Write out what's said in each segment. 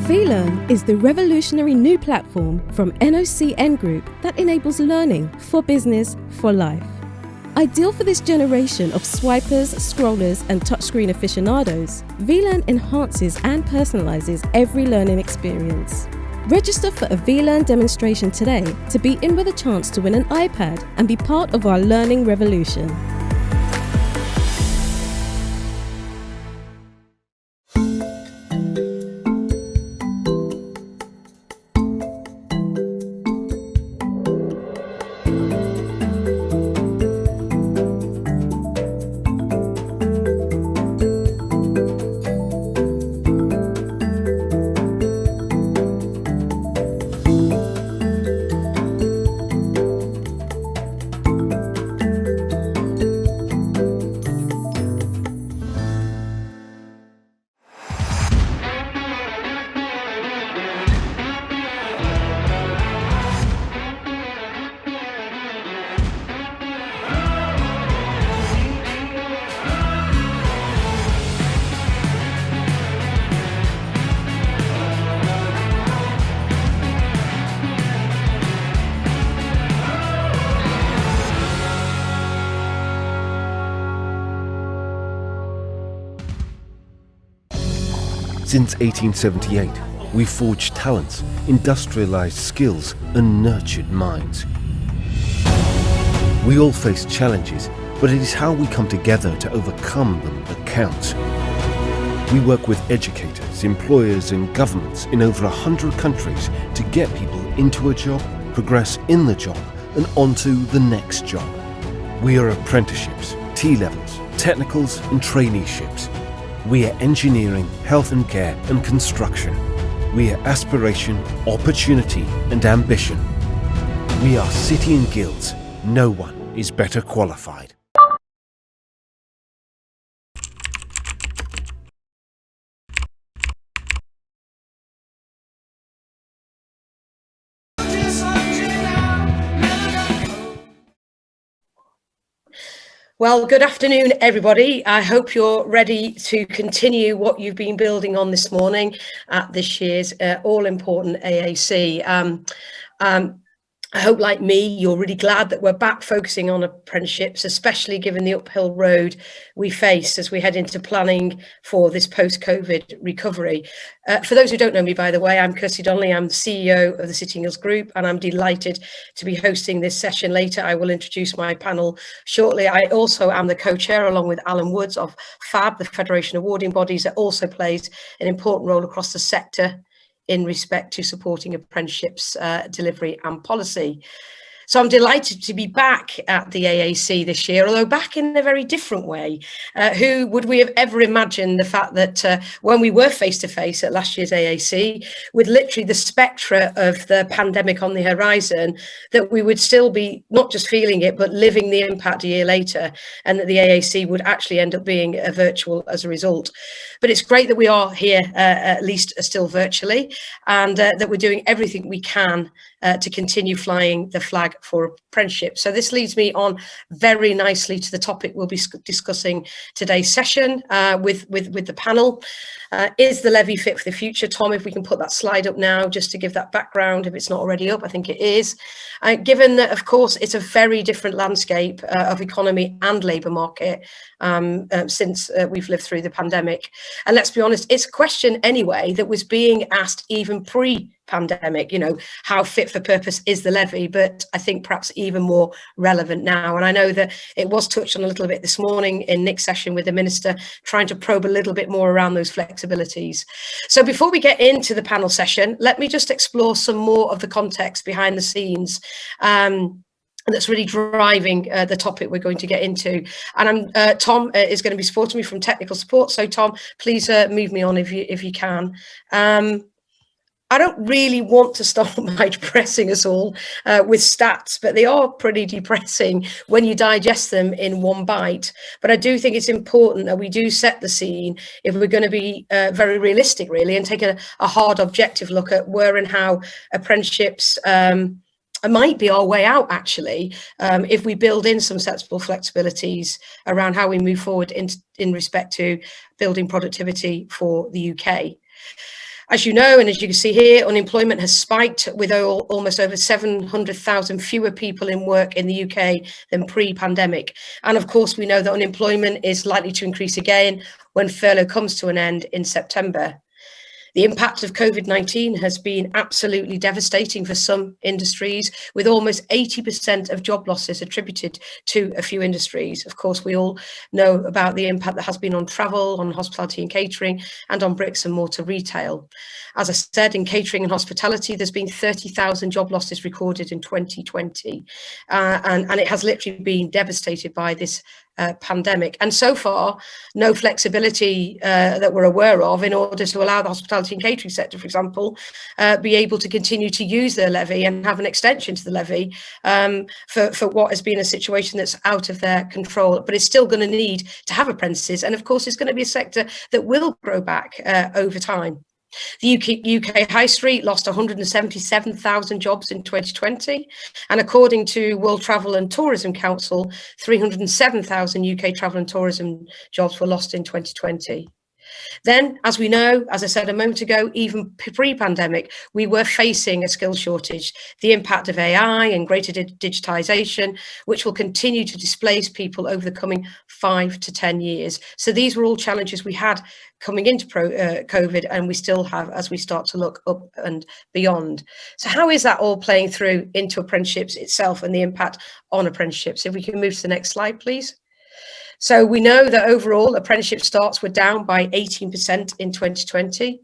VLearn is the revolutionary new platform from NOCN Group that enables learning for business for life. Ideal for this generation of swipers, scrollers and touchscreen aficionados, VLearn enhances and personalises every learning experience. Register for a VLearn demonstration today to be in with a chance to win an iPad and be part of our learning revolution. Since 1878, we forged talents, industrialized skills, and nurtured minds. We all face challenges, but it is how we come together to overcome them that counts. We work with educators, employers, and governments in over 100 countries to get people into a job, progress in the job, and onto the next job. We are apprenticeships, T-levels, technicals, and traineeships. We are engineering, health and care, and construction. We are aspiration, opportunity, and ambition. We are city and guilds. No one is better qualified. Well, good afternoon, everybody. I hope you're ready to continue what you've been building on this morning at this year's all-important AAC. I hope, like me, you're really glad that we're back focusing on apprenticeships, especially given the uphill road we face as we head into planning for this post-COVID recovery. For those who don't know me, by the way, I'm Kirstie Donnelly. I'm the CEO of the City and Guilds Group, and I'm delighted to be hosting this session later. I will introduce my panel shortly. I also am the co-chair, along with Alan Woods, of FAB, the Federation of Awarding Bodies, that also plays an important role across the sector in respect to supporting apprenticeships delivery and policy. So I'm delighted to be back at the AAC this year, although back in a very different way. Who would we have ever imagined the fact that when we were face-to-face at last year's AAC, with literally the spectre of the pandemic on the horizon, that we would still be not just feeling it, but living the impact a year later, and that the AAC would actually end up being a virtual as a result. But it's great that we are here, at least still virtually, and that we're doing everything we can to continue flying the flag for apprenticeship. So this leads me on very nicely to the topic we'll be discussing today's session with the panel. Is the Levy fit for the future? Tom, if we can put that slide up now, just to give that background, if it's not already up, I think it is. Given that, of course, it's a very different landscape of economy and labour market since we've lived through the pandemic. And let's be honest, it's a question anyway that was being asked even pre-pandemic, you know, how fit for purpose is the levy, but I think perhaps even more relevant now. And I know that it was touched on a little bit this morning in Nick's session with the Minister, trying to probe a little bit more around those flexibilities. So before we get into the panel session, let me just explore some more of the context behind the scenes that's really driving the topic we're going to get into. And Tom is going to be supporting me from technical support. So Tom, please move me on if you can. I don't really want to start by depressing us all with stats, but they are pretty depressing when you digest them in one bite. But I do think it's important that we do set the scene if we're going to be very realistic, really, and take a hard, objective look at where and how apprenticeships might be our way out, actually, if we build in some sensible flexibilities around how we move forward in respect to building productivity for the UK. As you know, and as you can see here, unemployment has spiked with almost over 700,000 fewer people in work in the UK than pre-pandemic. And of course, we know that unemployment is likely to increase again when furlough comes to an end in September. The impact of COVID-19 has been absolutely devastating for some industries, with almost 80% of job losses attributed to a few industries. Of course, we all know about the impact that has been on travel, on hospitality and catering, and on bricks and mortar retail. As I said, in catering and hospitality, there's been 30,000 job losses recorded in 2020, and it has literally been devastated by this pandemic. And so far, no flexibility that we're aware of in order to allow the hospitality and catering sector, for example, be able to continue to use their levy and have an extension to the levy for what has been a situation that's out of their control, but it's still going to need to have apprentices. And of course, it's going to be a sector that will grow back over time. The UK High Street lost 177,000 jobs in 2020, and according to World Travel and Tourism Council, 307,000 UK travel and tourism jobs were lost in 2020. Then, as we know, as I said a moment ago, even pre-pandemic, we were facing a skills shortage, the impact of AI and greater digitisation, which will continue to displace people over the coming 5 to 10 years. So these were all challenges we had coming into COVID, and we still have as we start to look up and beyond. So how is that all playing through into apprenticeships itself and the impact on apprenticeships? If we can move to the next slide, please. So we know that overall apprenticeship starts were down by 18% in 2020.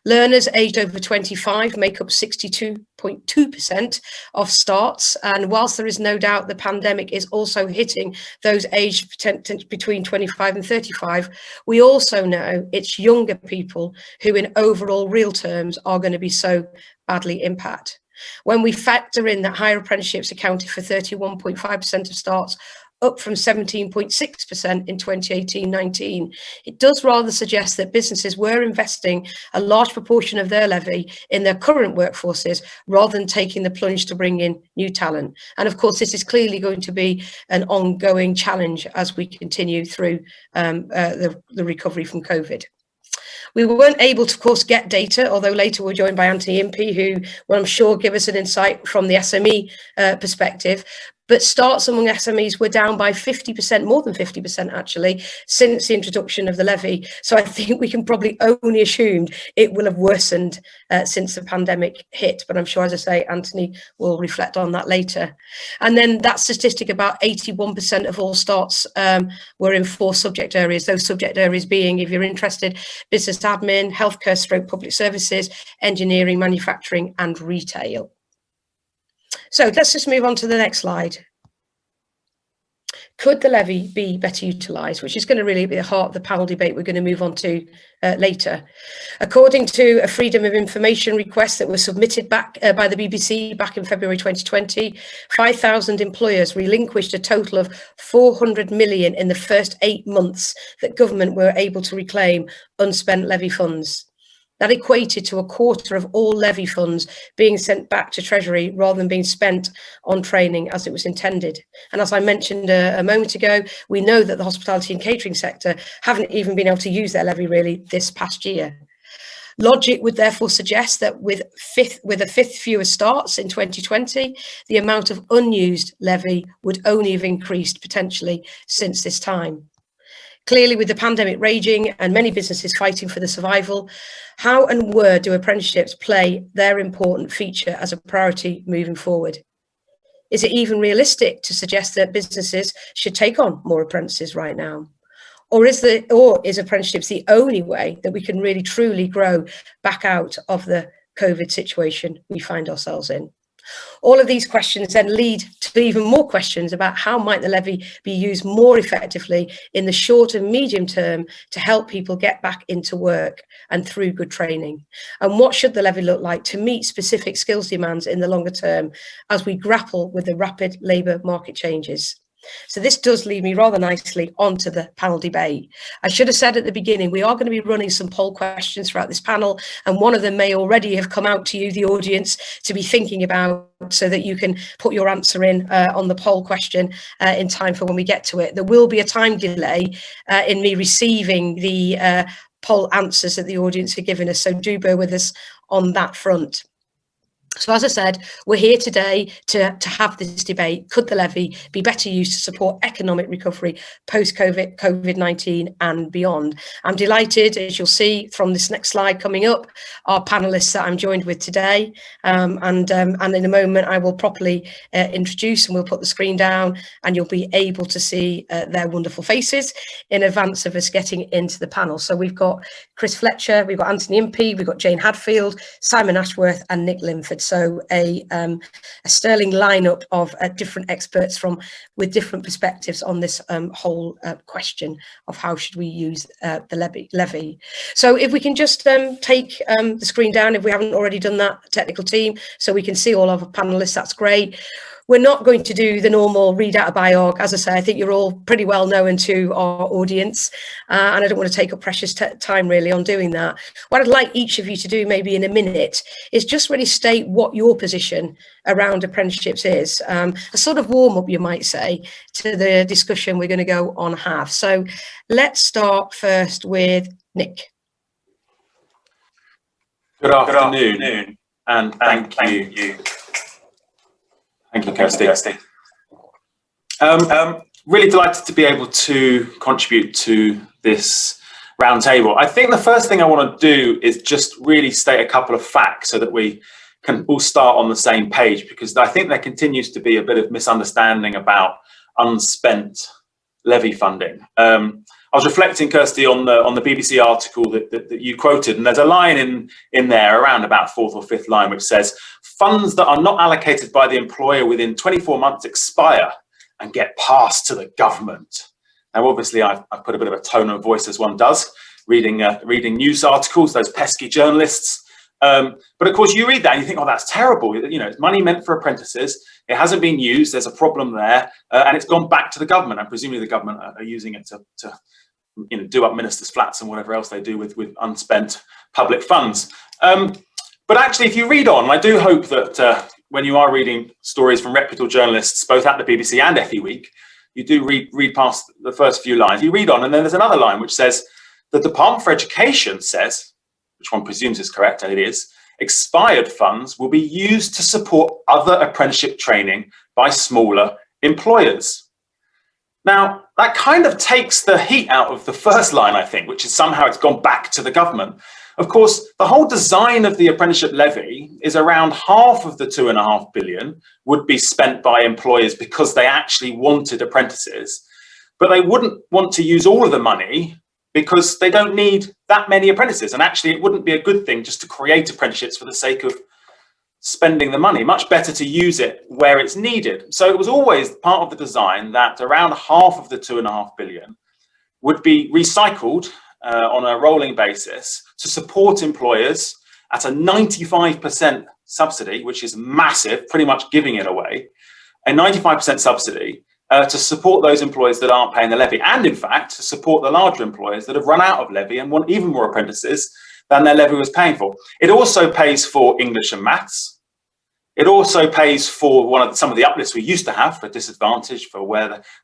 Learners aged over 25 make up 62.2% of starts. And whilst there is no doubt the pandemic is also hitting those aged between 25 and 35, we also know it's younger people who in overall real terms are going to be so badly impacted. When we factor in that higher apprenticeships accounted for 31.5% of starts, up from 17.6% in 2018-19, it does rather suggest that businesses were investing a large proportion of their levy in their current workforces rather than taking the plunge to bring in new talent. And of course, this is clearly going to be an ongoing challenge as we continue through the recovery from COVID. We weren't able to, of course, get data, although later we're joined by Anthony Impey, who will, I'm sure, give us an insight from the SME perspective. But starts among SMEs were down by 50%, more than 50% actually, since the introduction of the levy. So I think we can probably only assume it will have worsened since the pandemic hit. But I'm sure, as I say, Anthony will reflect on that later. And then that statistic, about 81% of all starts were in 4 subject areas. Those subject areas being, if you're interested, business admin, healthcare / public services, engineering, manufacturing and retail. So let's just move on to the next slide. Could the levy be better utilised, which is going to really be the heart of the panel debate we're going to move on to later. According to a Freedom of Information request that was submitted back by the BBC back in February 2020, 5,000 employers relinquished a total of 400 million in the first 8 months that government were able to reclaim unspent levy funds. That equated to a quarter of all levy funds being sent back to Treasury rather than being spent on training as it was intended. And as I mentioned a moment ago, we know that the hospitality and catering sector haven't even been able to use their levy really this past year. Logic would therefore suggest that with a fifth fewer starts in 2020, the amount of unused levy would only have increased potentially since this time. Clearly, with the pandemic raging and many businesses fighting for the survival, how and where do apprenticeships play their important feature as a priority moving forward? Is it even realistic to suggest that businesses should take on more apprentices right now? Or is apprenticeships the only way that we can really truly grow back out of the COVID situation we find ourselves in? All of these questions then lead to even more questions about how might the levy be used more effectively in the short and medium term to help people get back into work and through good training. And what should the levy look like to meet specific skills demands in the longer term as we grapple with the rapid labour market changes? So this does lead me rather nicely onto the panel debate. I should have said at the beginning, we are going to be running some poll questions throughout this panel, and one of them may already have come out to you, the audience, to be thinking about so that you can put your answer in on the poll question in time for when we get to it. There will be a time delay in me receiving the poll answers that the audience are giving us. So do bear with us on that front. So as I said, we're here today to have this debate. Could the levy be better used to support economic recovery post-COVID-19 and beyond? I'm delighted, as you'll see from this next slide coming up, our panellists that I'm joined with today. And in a moment, I will properly introduce, and we'll put the screen down, and you'll be able to see their wonderful faces in advance of us getting into the panel. So we've got Chris Fletcher, we've got Anthony Impey, we've got Jane Hadfield, Simon Ashworth, and Nick Linford. So a sterling lineup of different experts with different perspectives on this whole question of how should we use the levy. So if we can just take the screen down, if we haven't already done that, technical team, so we can see all of our panelists, that's great. We're not going to do the normal read out a biog. As I say, I think you're all pretty well known to our audience, and I don't want to take up precious time really on doing that. What I'd like each of you to do maybe in a minute is just really state what your position around apprenticeships is. A sort of warm up, you might say, to the discussion we're going to go on have. So let's start first with Nick. Good afternoon, and thank you. Thank you, Kirstie. Really delighted to be able to contribute to this roundtable. I think the first thing I want to do is just really state a couple of facts so that we can all start on the same page, because I think there continues to be a bit of misunderstanding about unspent levy funding. I was reflecting, Kirstie, on the BBC article that you quoted, and there's a line in there around about fourth or fifth line which says, funds that are not allocated by the employer within 24 months expire and get passed to the government. Now, obviously, I've put a bit of a tone of voice, as one does, reading news articles, those pesky journalists. But of course, you read that and you think, oh, that's terrible. You know, it's money meant for apprentices. It hasn't been used. There's a problem there. And it's gone back to the government. And presumably the government are using it to do up ministers' flats and whatever else they do with unspent public funds. But actually, if you read on, I do hope that when you are reading stories from reputable journalists, both at the BBC and FE Week, you do read past the first few lines. You read on, and then there's another line which says, the Department for Education says, which one presumes is correct, and it is, expired funds will be used to support other apprenticeship training by smaller employers. Now, that kind of takes the heat out of the first line, I think, which is somehow it's gone back to the government. Of course, the whole design of the apprenticeship levy is around half of the £2.5 billion would be spent by employers because they actually wanted apprentices, but they wouldn't want to use all of the money because they don't need that many apprentices. And actually, it wouldn't be a good thing just to create apprenticeships for the sake of spending the money. Much better to use it where it's needed. So it was always part of the design that around half of the £2.5 billion would be recycled on a rolling basis to support employers at a 95% subsidy, which is massive, pretty much giving it away, a 95% subsidy to support those employers that aren't paying the levy, and in fact to support the larger employers that have run out of levy and want even more apprentices than their levy was paying for. It also pays for English and maths. It also pays for some of the uplifts we used to have for disadvantage, for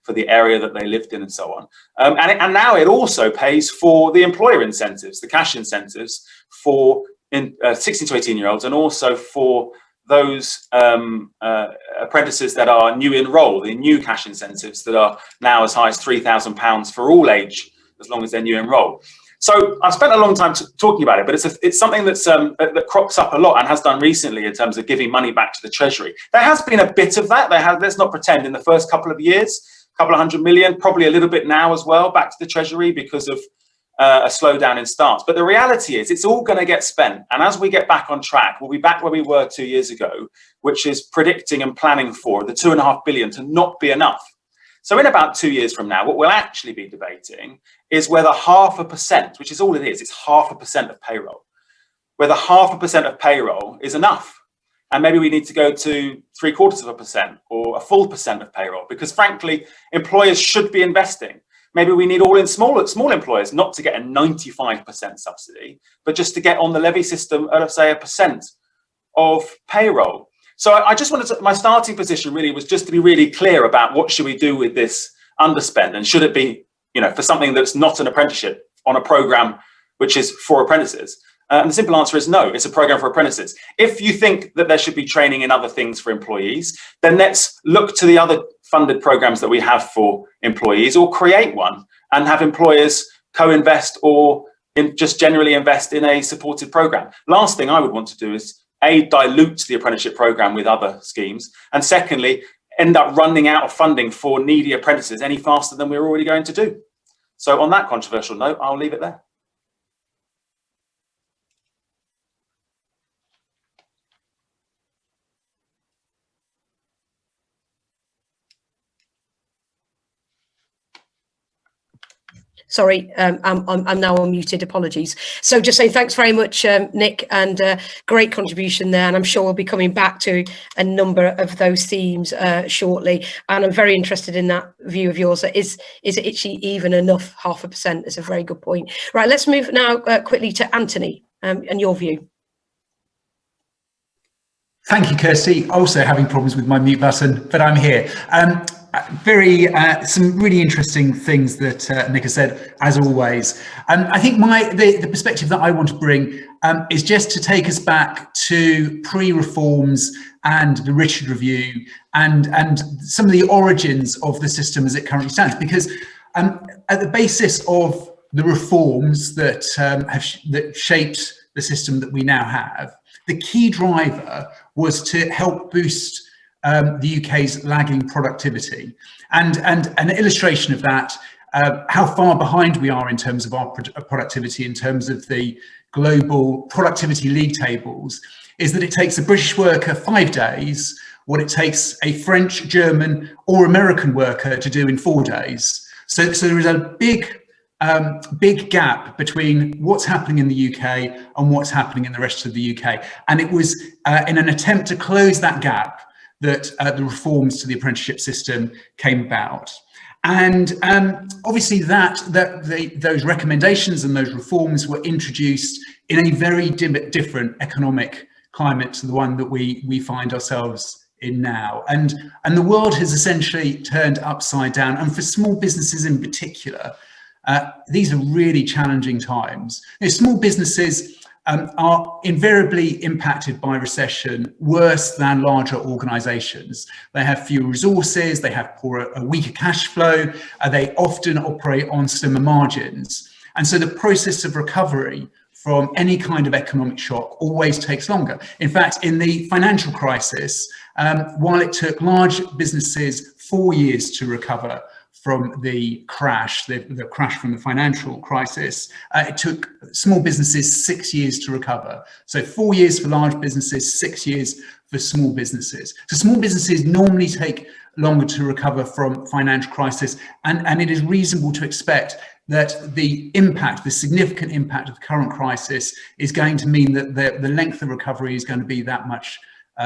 the area that they lived in, and so on. And now it also pays for the employer incentives, the cash incentives for 16 to 18-year-olds, and also for those apprentices that are new in role, the new cash incentives that are now as high as £3,000 for all age, as long as they're new in role. So I've spent a long time talking about it, but it's something that crops up a lot and has done recently in terms of giving money back to the Treasury. There has been a bit of that. Let's not pretend, in the first couple of years, a couple of $100 million, probably a little bit now as well, back to the Treasury because of a slowdown in starts. But the reality is it's all going to get spent. And as we get back on track, we'll be back where we were 2 years ago, which is predicting and planning for the £2.5 billion to not be enough. So in about 2 years from now, what we'll actually be debating is whether 0.5%, which is all it is, it's 0.5% of payroll, whether 0.5% of payroll is enough. And maybe we need to go to 0.75% or a full percent of payroll, because frankly, employers should be investing. Maybe we need all in small employers not to get a 95% subsidy, but just to get on the levy system at, say, 1% of payroll. So I just wanted to, my starting position really was just to be really clear about what should we do with this underspend, and should it be, for something that's not an apprenticeship on a program which is for apprentices? And the simple answer is no, it's a program for apprentices. If you think that there should be training in other things for employees, then let's look to the other funded programs that we have for employees, or create one and have employers co-invest or just generally invest in a supported program. Last thing I would want to do is dilute the apprenticeship program with other schemes, and secondly, end up running out of funding for needy apprentices any faster than we're already going to do. So on that controversial note, I'll leave it there. Sorry, I'm now unmuted. Apologies. So just saying thanks very much, Nick, and great contribution there. And I'm sure we'll be coming back to a number of those themes shortly. And I'm very interested in that view of yours. Is it actually even enough? 0.5% is a very good point. Right, let's move now quickly to Anthony and your view. Thank you, Kirstie. Also having problems with my mute button, but I'm here. Some really interesting things that Nick has said, as always. I think the perspective that I want to bring is just to take us back to pre-reforms and the Richard Review and some of the origins of the system as it currently stands. Because at the basis of the reforms that that shaped the system that we now have, the key driver was to help boost the UK's lagging productivity, and an illustration of that, how far behind we are in terms of our productivity, in terms of the global productivity league tables, is that it takes a British worker 5 days what it takes a French, German or American worker to do in 4 days. So there is a big gap between what's happening in the UK and what's happening in the rest of the UK. And it was in an attempt to close that gap that the reforms to the apprenticeship system came about. And obviously those recommendations and those reforms were introduced in a very different economic climate to the one that we find ourselves in now. And the world has essentially turned upside down. And for small businesses in particular, these are really challenging times. Small businesses are invariably impacted by recession worse than larger organisations. They have fewer resources, they have a weaker cash flow, they often operate on slimmer margins. And so the process of recovery from any kind of economic shock always takes longer. In fact, in the financial crisis, while it took large businesses 4 years to recover from the crash, the crash from the financial crisis, it took small businesses 6 years to recover. So 4 years for large businesses, 6 years for small businesses. So small businesses normally take longer to recover from financial crisis, and it is reasonable to expect that the significant impact of the current crisis is going to mean that the length of recovery is going to be that much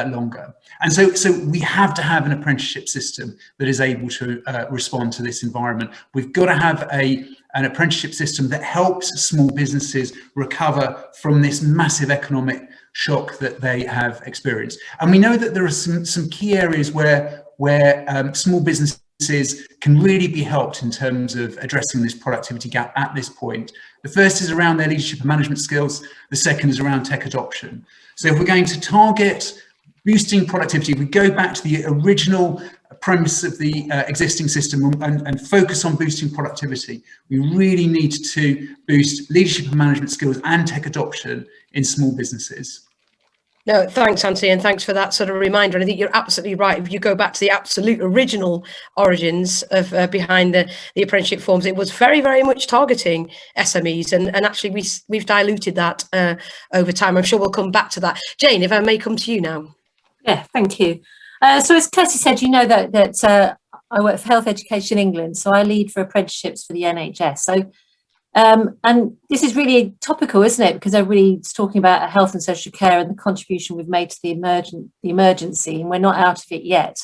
longer. And so we have to have an apprenticeship system that is able to respond to this environment. We've got to have an apprenticeship system that helps small businesses recover from this massive economic shock that they have experienced. And we know that there are some key areas where small businesses can really be helped in terms of addressing this productivity gap at this point. The first is around their leadership and management skills. The second is around tech adoption. So if we're going to target boosting productivity, we go back to the original premise of the existing system and focus on boosting productivity. We really need to boost leadership and management skills and tech adoption in small businesses. No, thanks, Anthony, and thanks for that sort of reminder. And I think you're absolutely right. If you go back to the absolute original origins of behind the apprenticeship forms, it was very, very much targeting SMEs, and actually we've diluted that over time. I'm sure we'll come back to that. Jane, if I may come to you now. Yeah, thank you. So as Kirstie said, you know that I work for Health Education England, so I lead for apprenticeships for the NHS. So, and this is really topical, isn't it? Because everybody's talking about health and social care and the contribution we've made to the emergency, and we're not out of it yet.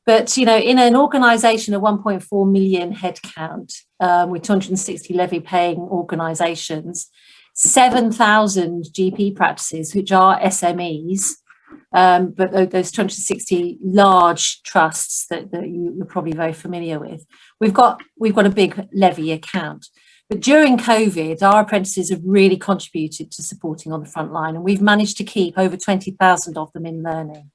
But, you know, in an organisation of 1.4 million headcount, with 260 levy-paying organisations, 7,000 GP practices, which are SMEs, but those 260 large trusts that you're probably very familiar with, we've got a big levy account. But during COVID, our apprentices have really contributed to supporting on the front line, and we've managed to keep over 20,000 of them in learning.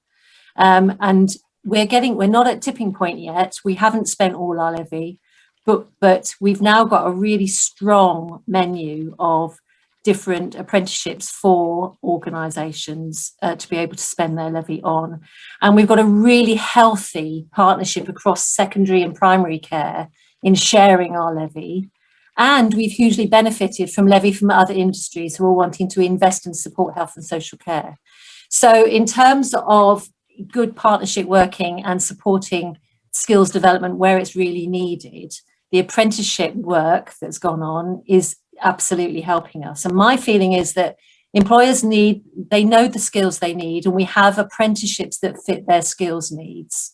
And we're not at tipping point yet. We haven't spent all our levy, but we've now got a really strong menu of different apprenticeships for organisations to be able to spend their levy on. And we've got a really healthy partnership across secondary and primary care in sharing our levy. And we've hugely benefited from levy from other industries who are wanting to invest and support health and social care. So in terms of good partnership working and supporting skills development where it's really needed, the apprenticeship work that's gone on is absolutely helping us. And my feeling is that employers they know the skills they need, and we have apprenticeships that fit their skills needs.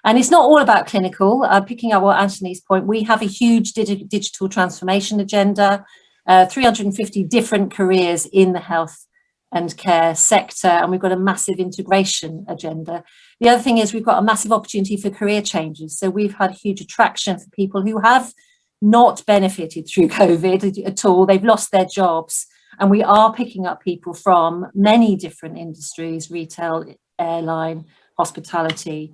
And it's not all about clinical. Picking up what Anthony's point, we have a huge digital transformation agenda, 350 different careers in the health and care sector, and we've got a massive integration agenda. The other thing is we've got a massive opportunity for career changes. So we've had huge attraction for people who have not benefited through COVID at all. They've lost their jobs, and we are picking up people from many different industries: retail, airline, hospitality.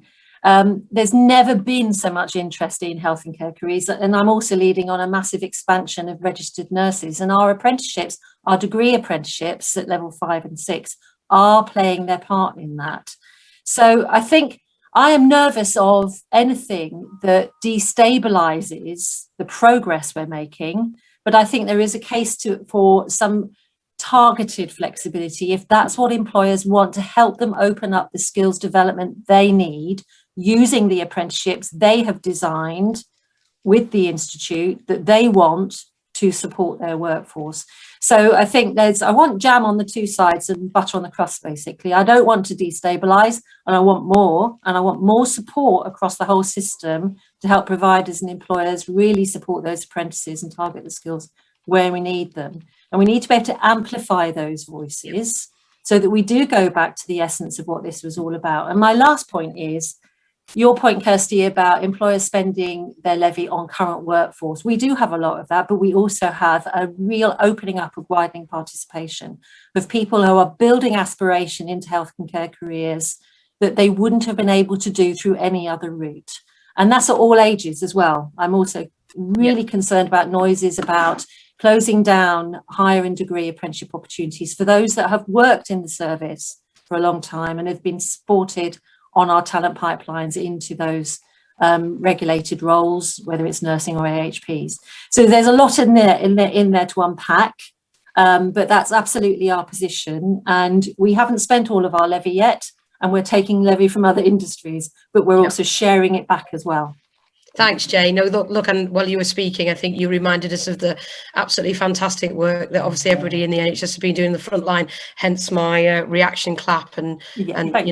There's never been so much interest in health and care careers, and I'm also leading on a massive expansion of registered nurses, and our apprenticeships, our degree apprenticeships at level 5 and 6 are playing their part in that. So I think I am nervous of anything that destabilizes the progress we're making, but I think there is a case for some targeted flexibility if that's what employers want, to help them open up the skills development they need using the apprenticeships they have designed with the institute that they want to support their workforce. So I think I want jam on the two sides and butter on the crust, basically. I don't want to destabilise, and I want more support across the whole system to help providers and employers really support those apprentices and target the skills where we need them. And we need to be able to amplify those voices so that we do go back to the essence of what this was all about. And my last point is your point, Kirstie, about employers spending their levy on current workforce. We do have a lot of that, but we also have a real opening up of widening participation of people who are building aspiration into health and care careers that they wouldn't have been able to do through any other route. And that's at all ages as well. I'm also really concerned about noises about closing down higher and degree apprenticeship opportunities for those that have worked in the service for a long time and have been supported on our talent pipelines into those regulated roles, whether it's nursing or AHPs. So there's a lot in there to unpack, but that's absolutely our position. And we haven't spent all of our levy yet, and we're taking levy from other industries, but we're also sharing it back as well. Thanks, Jay. No, look, and while you were speaking, I think you reminded us of the absolutely fantastic work that obviously everybody in the NHS has been doing in the front line. Hence my reaction clap and thank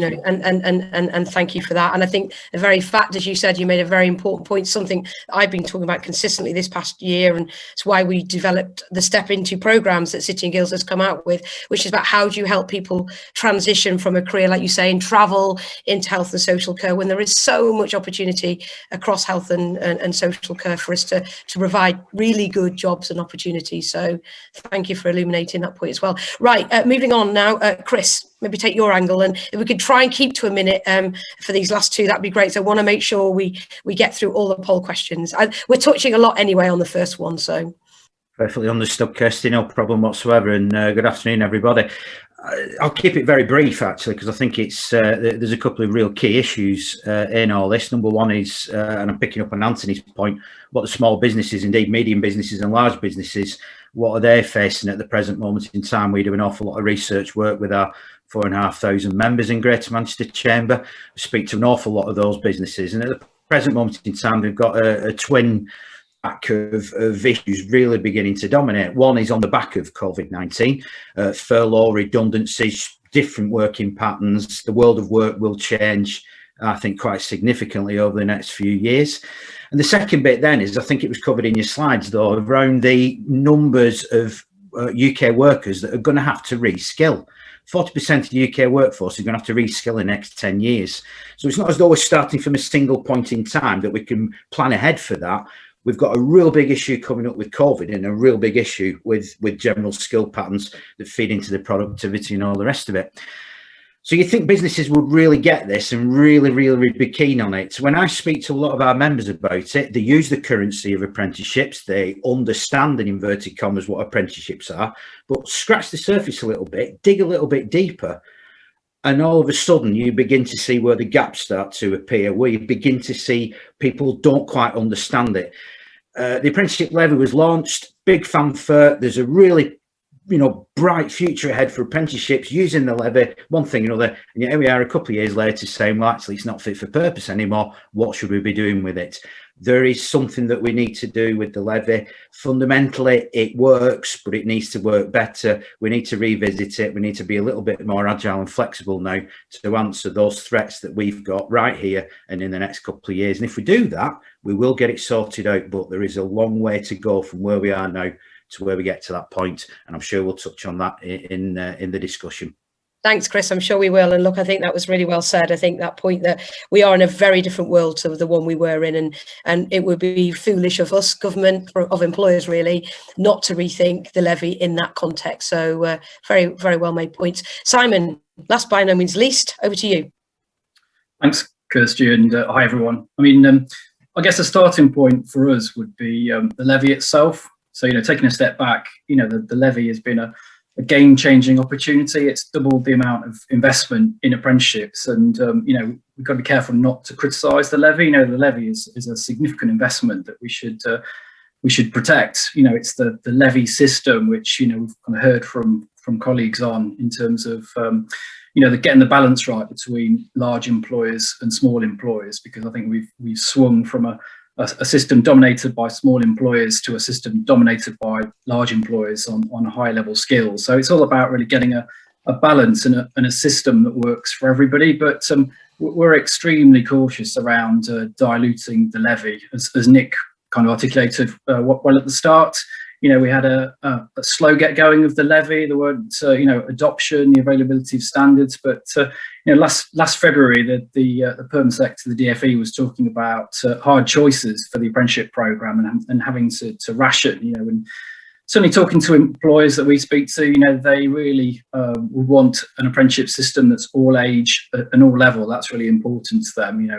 you for that. And I think the very fact, as you said, you made a very important point, something I've been talking about consistently this past year, and it's why we developed the Step Into programs that City and Guilds has come out with, which is about how do you help people transition from a career, like you say, in travel into health and social care, when there is so much opportunity across health and social care for us to provide really good jobs and opportunities. So thank you for illuminating that point as well. Right, moving on now, Chris, maybe take your angle, and if we could try and keep to a minute for these last two, that'd be great. So I want to make sure we get through all the poll questions. We're touching a lot anyway on the first one, so. Perfectly understood, Kirstie, no problem whatsoever, and good afternoon, everybody. I'll keep it very brief, actually, because I think it's there's a couple of real key issues in all this. Number one is, and I'm picking up on Anthony's point, what the small businesses, indeed medium businesses and large businesses, what are they facing at the present moment in time? We do an awful lot of research work with our 4,500 members in Greater Manchester Chamber. We speak to an awful lot of those businesses, and at the present moment in time, they've got a twin back of issues really beginning to dominate. One is on the back of COVID-19, furlough, redundancies, different working patterns. The world of work will change, I think, quite significantly over the next few years. And the second bit then is, I think it was covered in your slides though, around the numbers of UK workers that are going to have to reskill. 40% of the UK workforce is going to have to reskill in the next 10 years. So it's not as though we're starting from a single point in time that we can plan ahead for that. We've got a real big issue coming up with COVID and a real big issue with general skill patterns that feed into the productivity and all the rest of it. So you think businesses would really get this and really be keen on it. When I speak to a lot of our members about it, they use the currency of apprenticeships. They understand, in inverted commas, what apprenticeships are, but scratch the surface a little bit, dig a little bit deeper. And all of a sudden, you begin to see where the gaps start to appear, where you begin to see people don't quite understand it. The apprenticeship levy was launched, big fanfare. There's a really, bright future ahead for apprenticeships using the levy, one thing or another. And yet here we are a couple of years later saying, well, actually, it's not fit for purpose anymore. What should we be doing with it? There is something that we need to do with the levy. Fundamentally, it works, but it needs to work better. We need to revisit it. We need to be a little bit more agile and flexible now to answer those threats that we've got right here and in the next couple of years. And if we do that, we will get it sorted out. But there is a long way to go from where we are now to where we get to that point. And I'm sure we'll touch on that in the discussion. Thanks, Chris. I'm sure we will. And look, I think that was really well said. I think that point that we are in a very different world to the one we were in, and it would be foolish of us, government, of employers really, not to rethink the levy in that context. So very, very well made points. Simon, last by no means least, over to you. Thanks, Kirstie, and hi everyone. I mean, I guess the starting point for us would be the levy itself. So, taking a step back, the levy has been a game-changing opportunity. It's doubled the amount of investment in apprenticeships, and we've got to be careful not to criticise the levy. The levy is a significant investment that we should protect. It's the levy system which we've kind of heard from colleagues on in terms of getting the balance right between large employers and small employers, because I think we've swung from a system dominated by small employers to a system dominated by large employers on high level skills. So it's all about really getting a balance and a system that works for everybody. But we're extremely cautious around diluting the levy, as Nick kind of articulated well at the start. We had a slow get going of the levy. There weren't, adoption, the availability of standards. But last February, the perm sector, the DfE, was talking about hard choices for the apprenticeship programme and having to ration. And certainly talking to employers that we speak to, they really would want an apprenticeship system that's all age and all level. That's really important to them.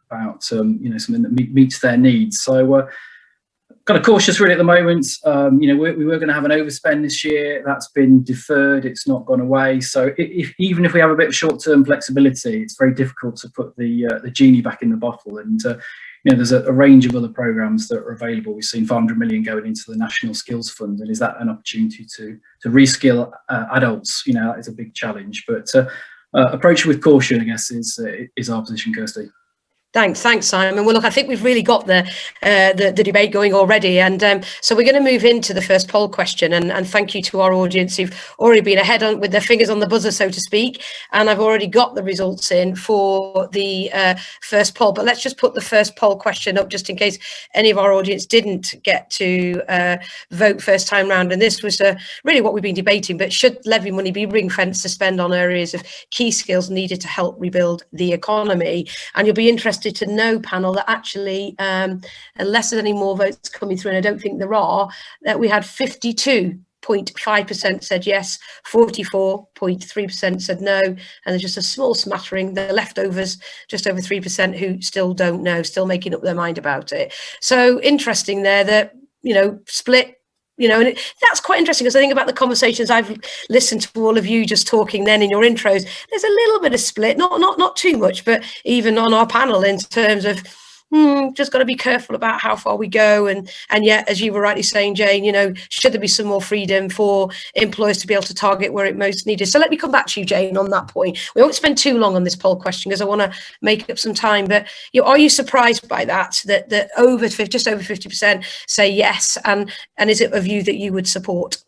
About something that meets their needs. So. Kind of cautious really at the moment. We were going to have an overspend this year. That's been deferred. It's not gone away. So even if we have a bit of short-term flexibility, it's very difficult to put the genie back in the bottle. And there's a range of other programmes that are available. We've seen 500 million going into the National Skills Fund, and is that an opportunity to reskill adults? That is a big challenge. But approach with caution, I guess, is our position, Kirstie. Thanks, Simon. Well, look, I think we've really got the debate going already, and so we're going to move into the first poll question. And thank you to our audience who've already been ahead on with their fingers on the buzzer, so to speak. And I've already got the results in for the first poll. But let's just put the first poll question up, just in case any of our audience didn't get to vote first time round. And this was really what we've been debating. But should levy money be ring-fenced to spend on areas of key skills needed to help rebuild the economy? And you'll be interested to know, panel, that actually, unless there's any more votes coming through, and I don't think there are, that we had 52.5% said yes, 44.3% said no, and there's just a small smattering, the leftovers, just over 3%, who still don't know, still making up their mind about it. So interesting there that, split. And that's quite interesting, because I think about the conversations I've listened to all of you just talking then in your intros, there's a little bit of split, not too much, but even on our panel in terms of just got to be careful about how far we go. And yet, as you were rightly saying, Jane, should there be some more freedom for employers to be able to target where it most needed? So let me come back to you, Jane, on that point. We won't spend too long on this poll question because I want to make up some time. But are you surprised by that just over 50% say yes? And is it a view that you would support?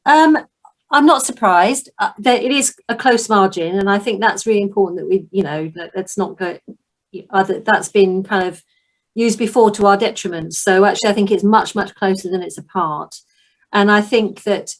I'm not surprised. That it is a close margin, and I think that's really important that we, let's not go. That's been kind of used before to our detriment. So actually, I think it's much closer than it's apart. And I think that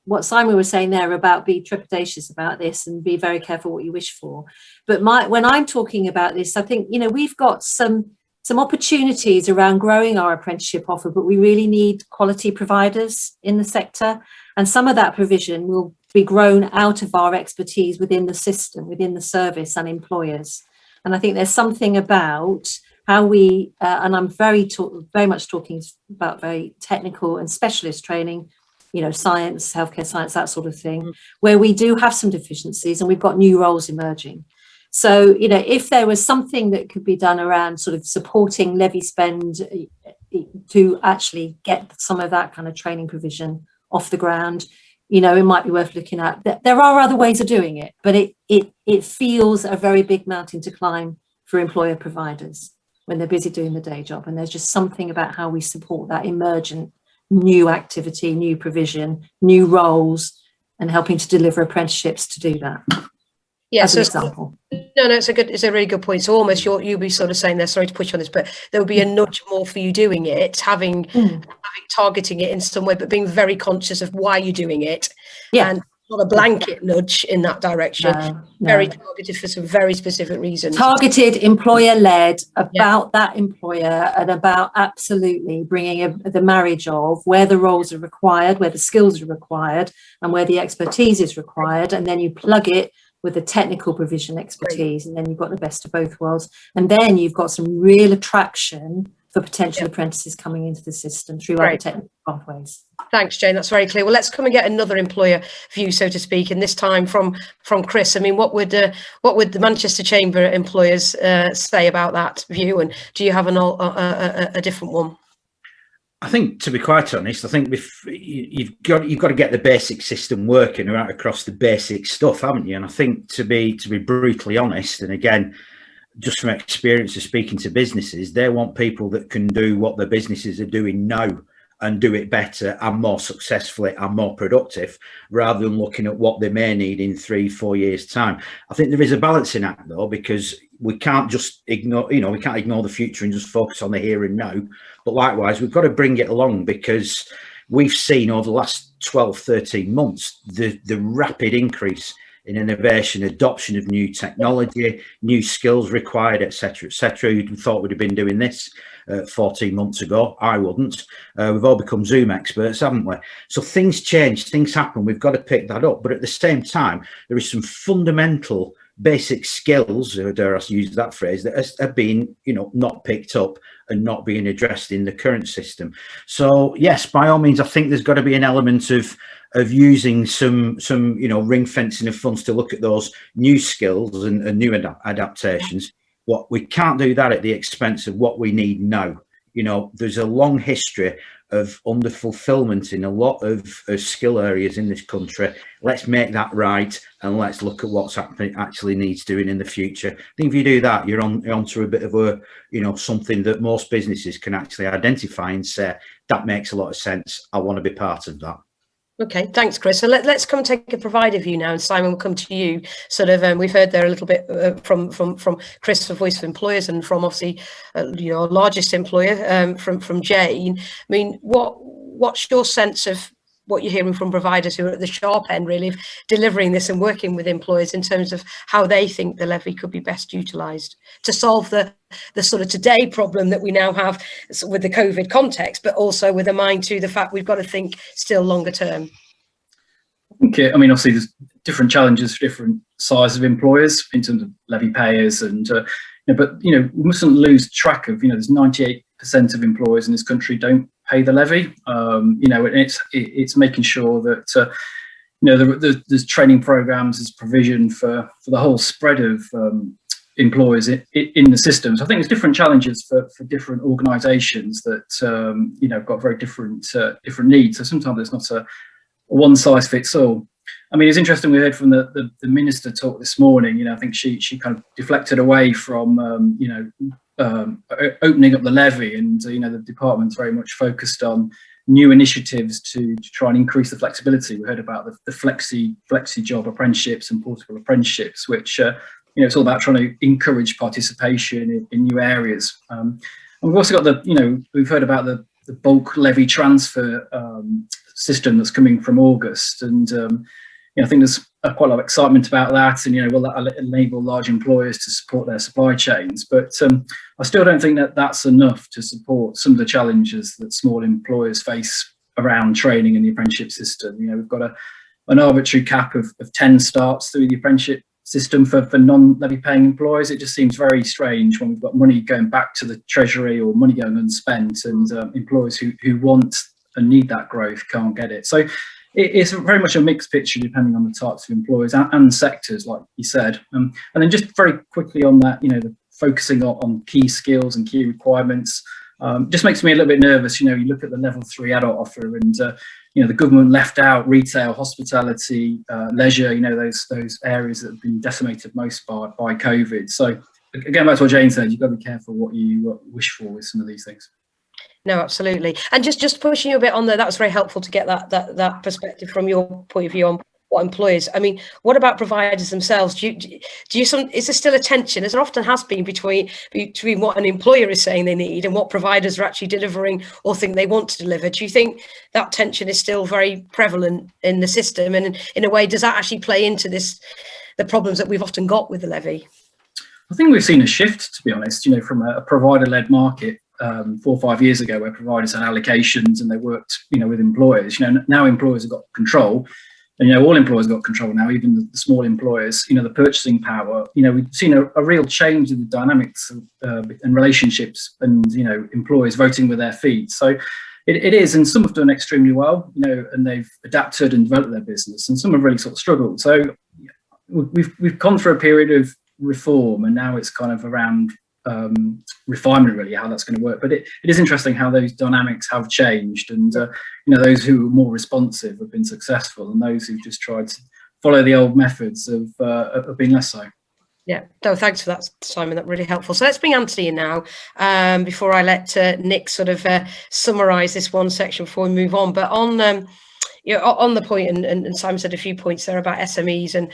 what Simon was saying there about be trepidatious about this and be very careful what you wish for. But when I'm talking about this, I think we've got some some opportunities around growing our apprenticeship offer, but we really need quality providers in the sector. And some of that provision will be grown out of our expertise within the system, within the service and employers. And I think there's something about how we, and I'm very much talking about very technical and specialist training, you know, science, healthcare science, that sort of thing, where we do have some deficiencies and we've got new roles emerging. So, you know, if there was something that could be done around sort of supporting levy spend to actually get some of that kind of training provision off the ground, you know, it might be worth looking at. There are other ways of doing it, but it feels a very big mountain to climb for employer providers when they're busy doing the day job. And there's just something about how we support that emergent new activity, new provision, new roles, and helping to deliver apprenticeships to do that. Yeah, as so an example. No, it's a really good point. So almost you'll be sort of saying there, sorry to push on this, but there will be a nudge more for you doing it, having targeting it in some way, but being very conscious of why you're doing it. Yeah. And not a blanket nudge in that direction. No. Very targeted for some very specific reasons. Targeted, employer-led, about that employer, and about absolutely bringing the marriage of where the roles are required, where the skills are required, and where the expertise is required, and then you plug it with the technical provision expertise, and then you've got the best of both worlds. And then you've got some real attraction for potential apprentices coming into the system through other technical pathways. Thanks, Jane. That's very clear. Well, let's come and get another employer view, so to speak, and this time from Chris. I mean, what would the Manchester Chamber employers say about that view, and do you have a different one? I think, to be quite honest, I think you've got to get the basic system working right across the basic stuff, haven't you? And I think to be brutally honest, and again, just from experience of speaking to businesses, they want people that can do what the businesses are doing now and do it better and more successfully and more productive, rather than looking at what they may need in 3-4 years' time. I think there is a balancing act though, because we can't just ignore, we can't ignore the future and just focus on the here and now. But likewise, we've got to bring it along, because we've seen over the last 12-13 months the rapid increase in innovation, adoption of new technology, new skills required, etc., etc. You'd thought we'd have been doing this 14 months ago. I wouldn't. We've all become Zoom experts, haven't we? So things change, things happen. We've got to pick that up. But at the same time, there is some fundamental basic skills, or dare I use that phrase, that are being, not picked up and not being addressed in the current system. So yes, by all means, I think there's got to be an element of using some ring fencing of funds to look at those new skills and new adaptations. What we can't do that at the expense of what we need now. There's a long history of underfulfillment in a lot of skill areas in this country. Let's make that right, and let's look at what's happening actually needs doing in the future. I think if you do that, you're onto a bit of a something that most businesses can actually identify and say, that makes a lot of sense. I want to be part of that. Okay, thanks, Chris. So let's come and take a provider view now, and Simon will come to you. Sort of, we've heard there a little bit from Chris, the Voice of Employers, and from obviously, our largest employer, from Jane. I mean, what's your sense of what you're hearing from providers who are at the sharp end, really, of delivering this and working with employers in terms of how they think the levy could be best utilised to solve the sort of today problem that we now have with the COVID context, but also with a mind to the fact we've got to think still longer term? Okay, I mean, obviously there's different challenges for different sizes of employers in terms of levy payers, and but we mustn't lose track of there's 98% of employers in this country don't pay the levy. And it's making sure that there's training programs, there's provision for the whole spread of employers in the system. So I think there's different challenges for different organisations that have got very different needs. So sometimes it's not a one size fits all. I mean, it's interesting, we heard from the minister talk this morning. I think she kind of deflected away from opening up the levy, and the department's very much focused on new initiatives to try and increase the flexibility. We heard about the flexi job apprenticeships and portable apprenticeships, which it's all about trying to encourage participation in new areas. And we've also got we've heard about the bulk levy transfer system that's coming from August, and I think there's quite a lot of excitement about that, and will that enable large employers to support their supply chains? But I still don't think that that's enough to support some of the challenges that small employers face around training in the apprenticeship system. We've got an arbitrary cap of 10 starts through the apprenticeship system for non-levy paying employers. It just seems very strange when we've got money going back to the treasury or money going unspent, and employers who want and need that growth can't get it. So it's very much a mixed picture depending on the types of employers and sectors, like you said. And then just very quickly on that, the focusing on key skills and key requirements just makes me a little bit nervous. You look at the level 3 adult offer, and the government left out retail, hospitality, leisure, those areas that have been decimated most by COVID. So again, that's what Jane said, you've got to be careful what you wish for with some of these things. No, absolutely. And just pushing you a bit on there, that was very helpful to get that perspective from your point of view on what employers. I mean, what about providers themselves? Do you is there still a tension, as there often has been, between what an employer is saying they need and what providers are actually delivering or think they want to deliver? Do you think that tension is still very prevalent in the system? And in a way, does that actually play into the problems that we've often got with the levy? I think we've seen a shift, to be honest, from a provider-led market 4 or 5 years ago, where providers had allocations and they worked, with employers. Now employers have got control. And, all employers have got control now, even the small employers, the purchasing power. We've seen a real change in the dynamics and relationships and, employers voting with their feet. So it is, and some have done extremely well, and they've adapted and developed their business, and some have really sort of struggled. So we've gone through a period of reform, and now it's kind of around refinement, really, how that's going to work. But it is interesting how those dynamics have changed, and those who are more responsive have been successful, and those who've just tried to follow the old methods have been less so. Yeah, no, thanks for that, Simon. That's really helpful. So let's bring Anthony in now, before I let Nick sort of summarise this one section before we move on. But on the point, and Simon said a few points there about SMEs, and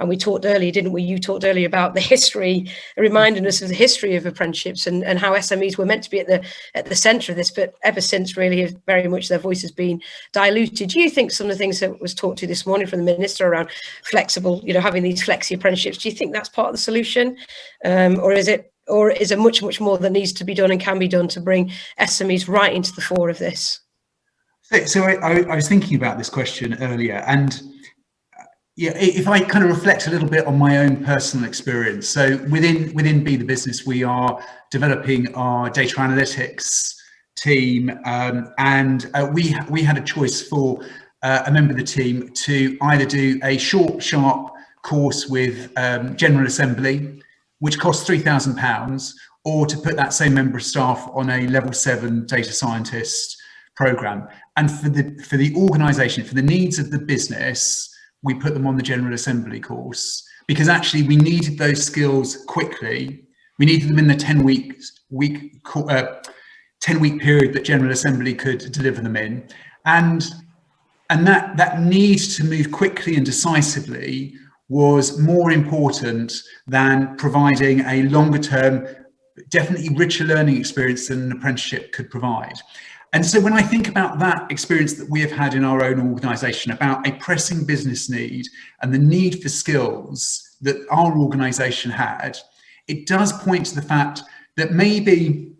we talked earlier, didn't we? You talked earlier about the history, reminding us of the history of apprenticeships and how SMEs were meant to be at the centre of this, but ever since really have very much their voice has been diluted. Do you think some of the things that was talked to this morning from the Minister around flexible, having these flexi apprenticeships, do you think that's part of the solution, or is it much, much more that needs to be done and can be done to bring SMEs right into the fore of this? So I was thinking about this question earlier, and if I kind of reflect a little bit on my own personal experience. So within Be the Business, we are developing our data analytics team, and we had a choice for a member of the team to either do a short, sharp course with General Assembly, which costs £3,000, or to put that same member of staff on a level 7 data scientist program. And for the organisation, for the needs of the business, we put them on the General Assembly course, because actually we needed those skills quickly. We needed them in the 10-week period that General Assembly could deliver them in, and that need to move quickly and decisively was more important than providing a longer term, definitely richer learning experience than an apprenticeship could provide. And so when I think about that experience that we have had in our own organisation about a pressing business need and the need for skills that our organisation had, it does point to the fact that maybe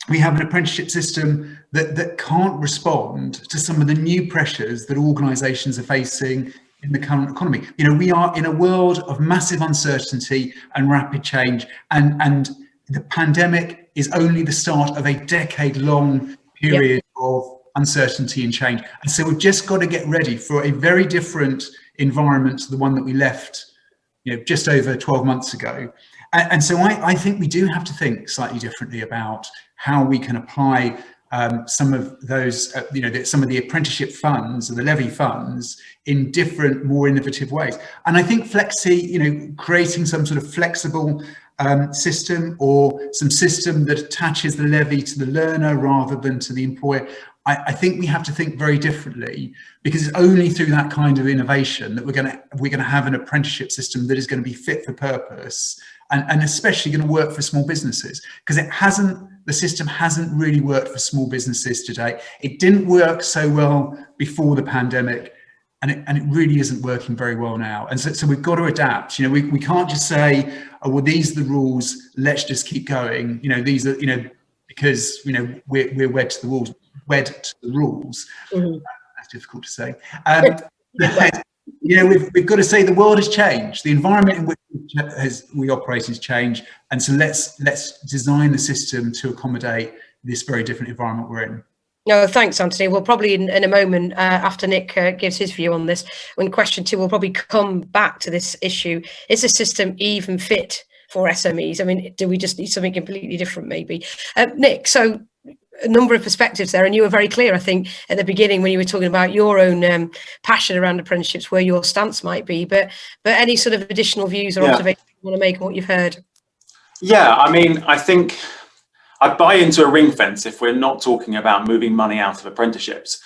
we have an apprenticeship system that can't respond to some of the new pressures that organisations are facing in the current economy. We are in a world of massive uncertainty and rapid change, and the pandemic is only the start of a decade-long period of uncertainty and change. And so we've just got to get ready for a very different environment to the one that we left, just over 12 months ago. And so I think we do have to think slightly differently about how we can apply some of those, some of the apprenticeship funds or the levy funds in different, more innovative ways. And I think flexi, creating some sort of flexible system, or some system that attaches the levy to the learner rather than to the employer. I think we have to think very differently, because it's only through that kind of innovation that we're going to have an apprenticeship system that is going to be fit for purpose, and especially going to work for small businesses, because the system hasn't really worked for small businesses today. It didn't work so well before the pandemic. and it really isn't working very well now. And so we've got to adapt. You know, we can't just say, oh, well, these are the rules, let's just keep going. You know, these are, you know, because, you know, we're wed to the rules. Mm-hmm. That's difficult to say. You know, we've got to say the world has changed. The environment in which we operate has changed. And so let's design the system to accommodate this very different environment we're in. No, thanks, Anthony. We'll probably in a moment, after Nick gives his view on this, when question 2, we'll probably come back to this issue. Is the system even fit for SMEs? I mean, do we just need something completely different maybe? Nick, so a number of perspectives there, and you were very clear, I think, at the beginning when you were talking about your own passion around apprenticeships, where your stance might be, but any sort of additional views or observations you want to make on what you've heard? Yeah, I mean, I think I buy into a ring fence if we're not talking about moving money out of apprenticeships.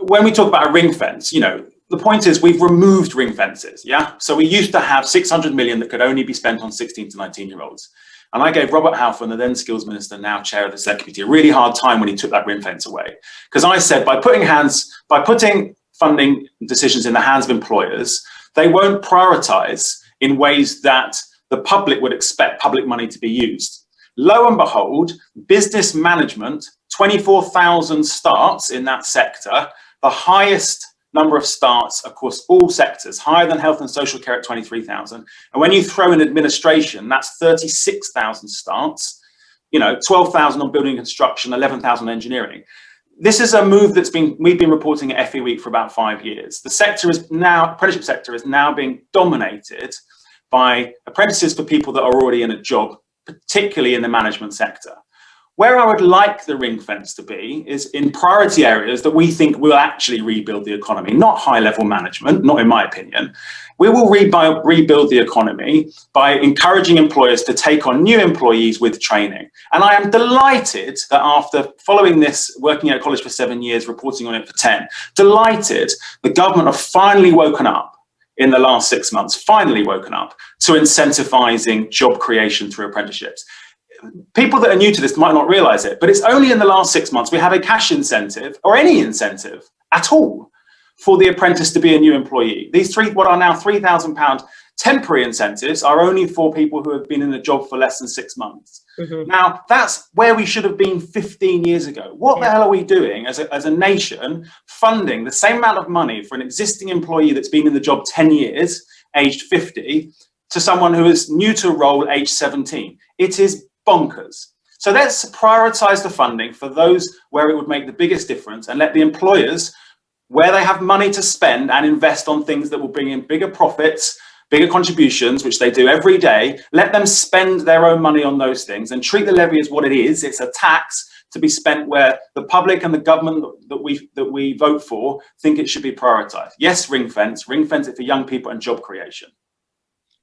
When we talk about a ring fence, you know, the point is we've removed ring fences, yeah? So we used to have 600 million that could only be spent on 16 to 19-year-olds. And I gave Robert Halfon, the then skills minister, now chair of the select committee, a really hard time when he took that ring fence away. Because I said, by putting funding decisions in the hands of employers, they won't prioritise in ways that the public would expect public money to be used. Lo and behold, business management, 24,000 starts in that sector, the highest number of starts across all sectors, higher than health and social care at 23,000. And when you throw in administration, that's 36,000 starts, you know, 12,000 on building and construction, 11,000 engineering. This is a move we've been reporting at FE Week for about 5 years. The sector is now, apprenticeship sector is now being dominated by apprentices for people that are already in a job, particularly in the management sector. Where I would like the ring fence to be is in priority areas that we think will actually rebuild the economy, not high-level management, not in my opinion. We will rebuild the economy by encouraging employers to take on new employees with training. And I am delighted that after following this, working at college for 7 years, reporting on it for 10, delighted the government have finally woken up in the last 6 months, finally woken up to incentivising job creation through apprenticeships. People that are new to this might not realise it, but it's only in the last 6 months we have a cash incentive or any incentive at all for the apprentice to be a new employee. These what are now £3,000 temporary incentives are only for people who have been in a job for less than 6 months. Mm-hmm. Now, that's where we should have been 15 years ago. What the hell are we doing as a nation, funding the same amount of money for an existing employee that's been in the job 10 years, aged 50, to someone who is new to a role, aged 17? It is bonkers. So let's prioritise the funding for those where it would make the biggest difference, and let the employers, where they have money to spend and invest on things that will bring in bigger profits, bigger contributions, which they do every day, let them spend their own money on those things and treat the levy as what it is. It's a tax to be spent where the public and the government that we vote for think it should be prioritised. Yes, ring fence it for young people and job creation.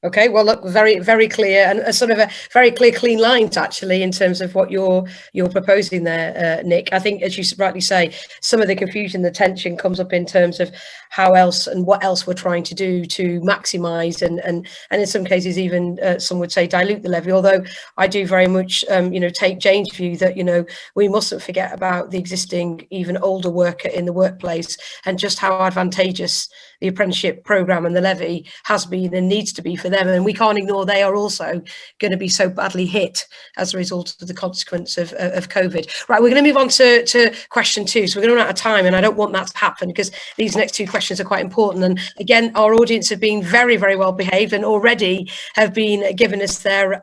Okay, well, look, very, very clear, and a sort of a very clear, clean lines, actually, in terms of what you're proposing there, Nick. I think, as you rightly say, some of the confusion, the tension comes up in terms of how else and what else we're trying to do to maximise and in some cases even some would say dilute the levy. Although I do very much, take Jane's view that, we mustn't forget about the existing, even older worker in the workplace and just how advantageous the apprenticeship programme and the levy has been and needs to be for them. And we can't ignore they are also going to be so badly hit as a result of the consequence of COVID. Right, we're going to move on to question 2. So we're going to run out of time, and I don't want that to happen because these next 2 questions are quite important. And again, our audience have been very, very well behaved and already have been giving us their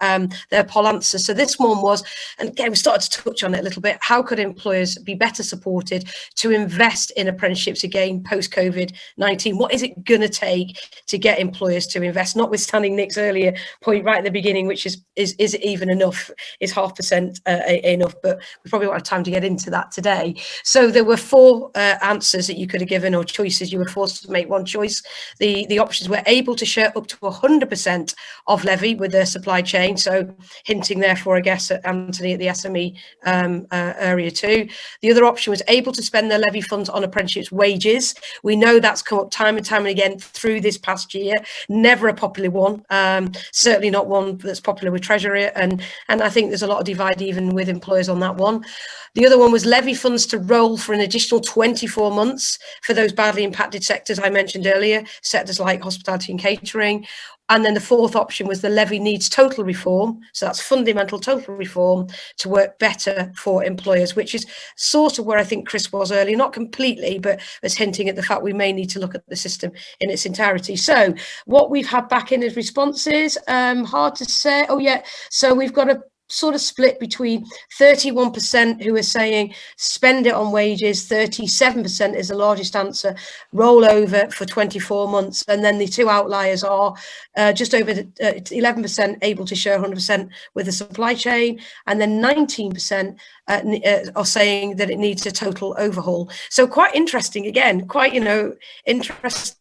poll answers. So this one was, and again, we started to touch on it a little bit, how could employers be better supported to invest in apprenticeships again post-COVID-19? What is it going to take to get employers to invest? Notwithstanding Nick's earlier point right at the beginning, which is it even enough? Is 0.5% enough? But we probably won't have time to get into that today. So there were 4 answers that you could have given, or choices. You were forced to make one choice. The options were able to share up to 100% of levy with their supply chain. So hinting therefore, I guess, at Anthony at the SME area too. The other option was able to spend their levy funds on apprenticeships wages. We know that's come up time and time and again through this past year. Never a popular one. one. Certainly not one that's popular with Treasury, and I think there's a lot of divide even with employers on that one. The other one was levy funds to roll for an additional 24 months for those badly impacted sectors I mentioned earlier, sectors like hospitality and catering. And then the fourth option was the levy needs total reform. So that's fundamental total reform to work better for employers, which is sort of where I think Chris was earlier, not completely, but was hinting at the fact we may need to look at the system in its entirety. So what we've had back in as responses, hard to say. Oh, yeah. So we've got a sort of split between 31% who are saying spend it on wages, 37% is the largest answer, roll over for 24 months, and then the two outliers are just over 11% able to share 100% with the supply chain, and then 19% are saying that it needs a total overhaul. So quite interesting, again, quite, interesting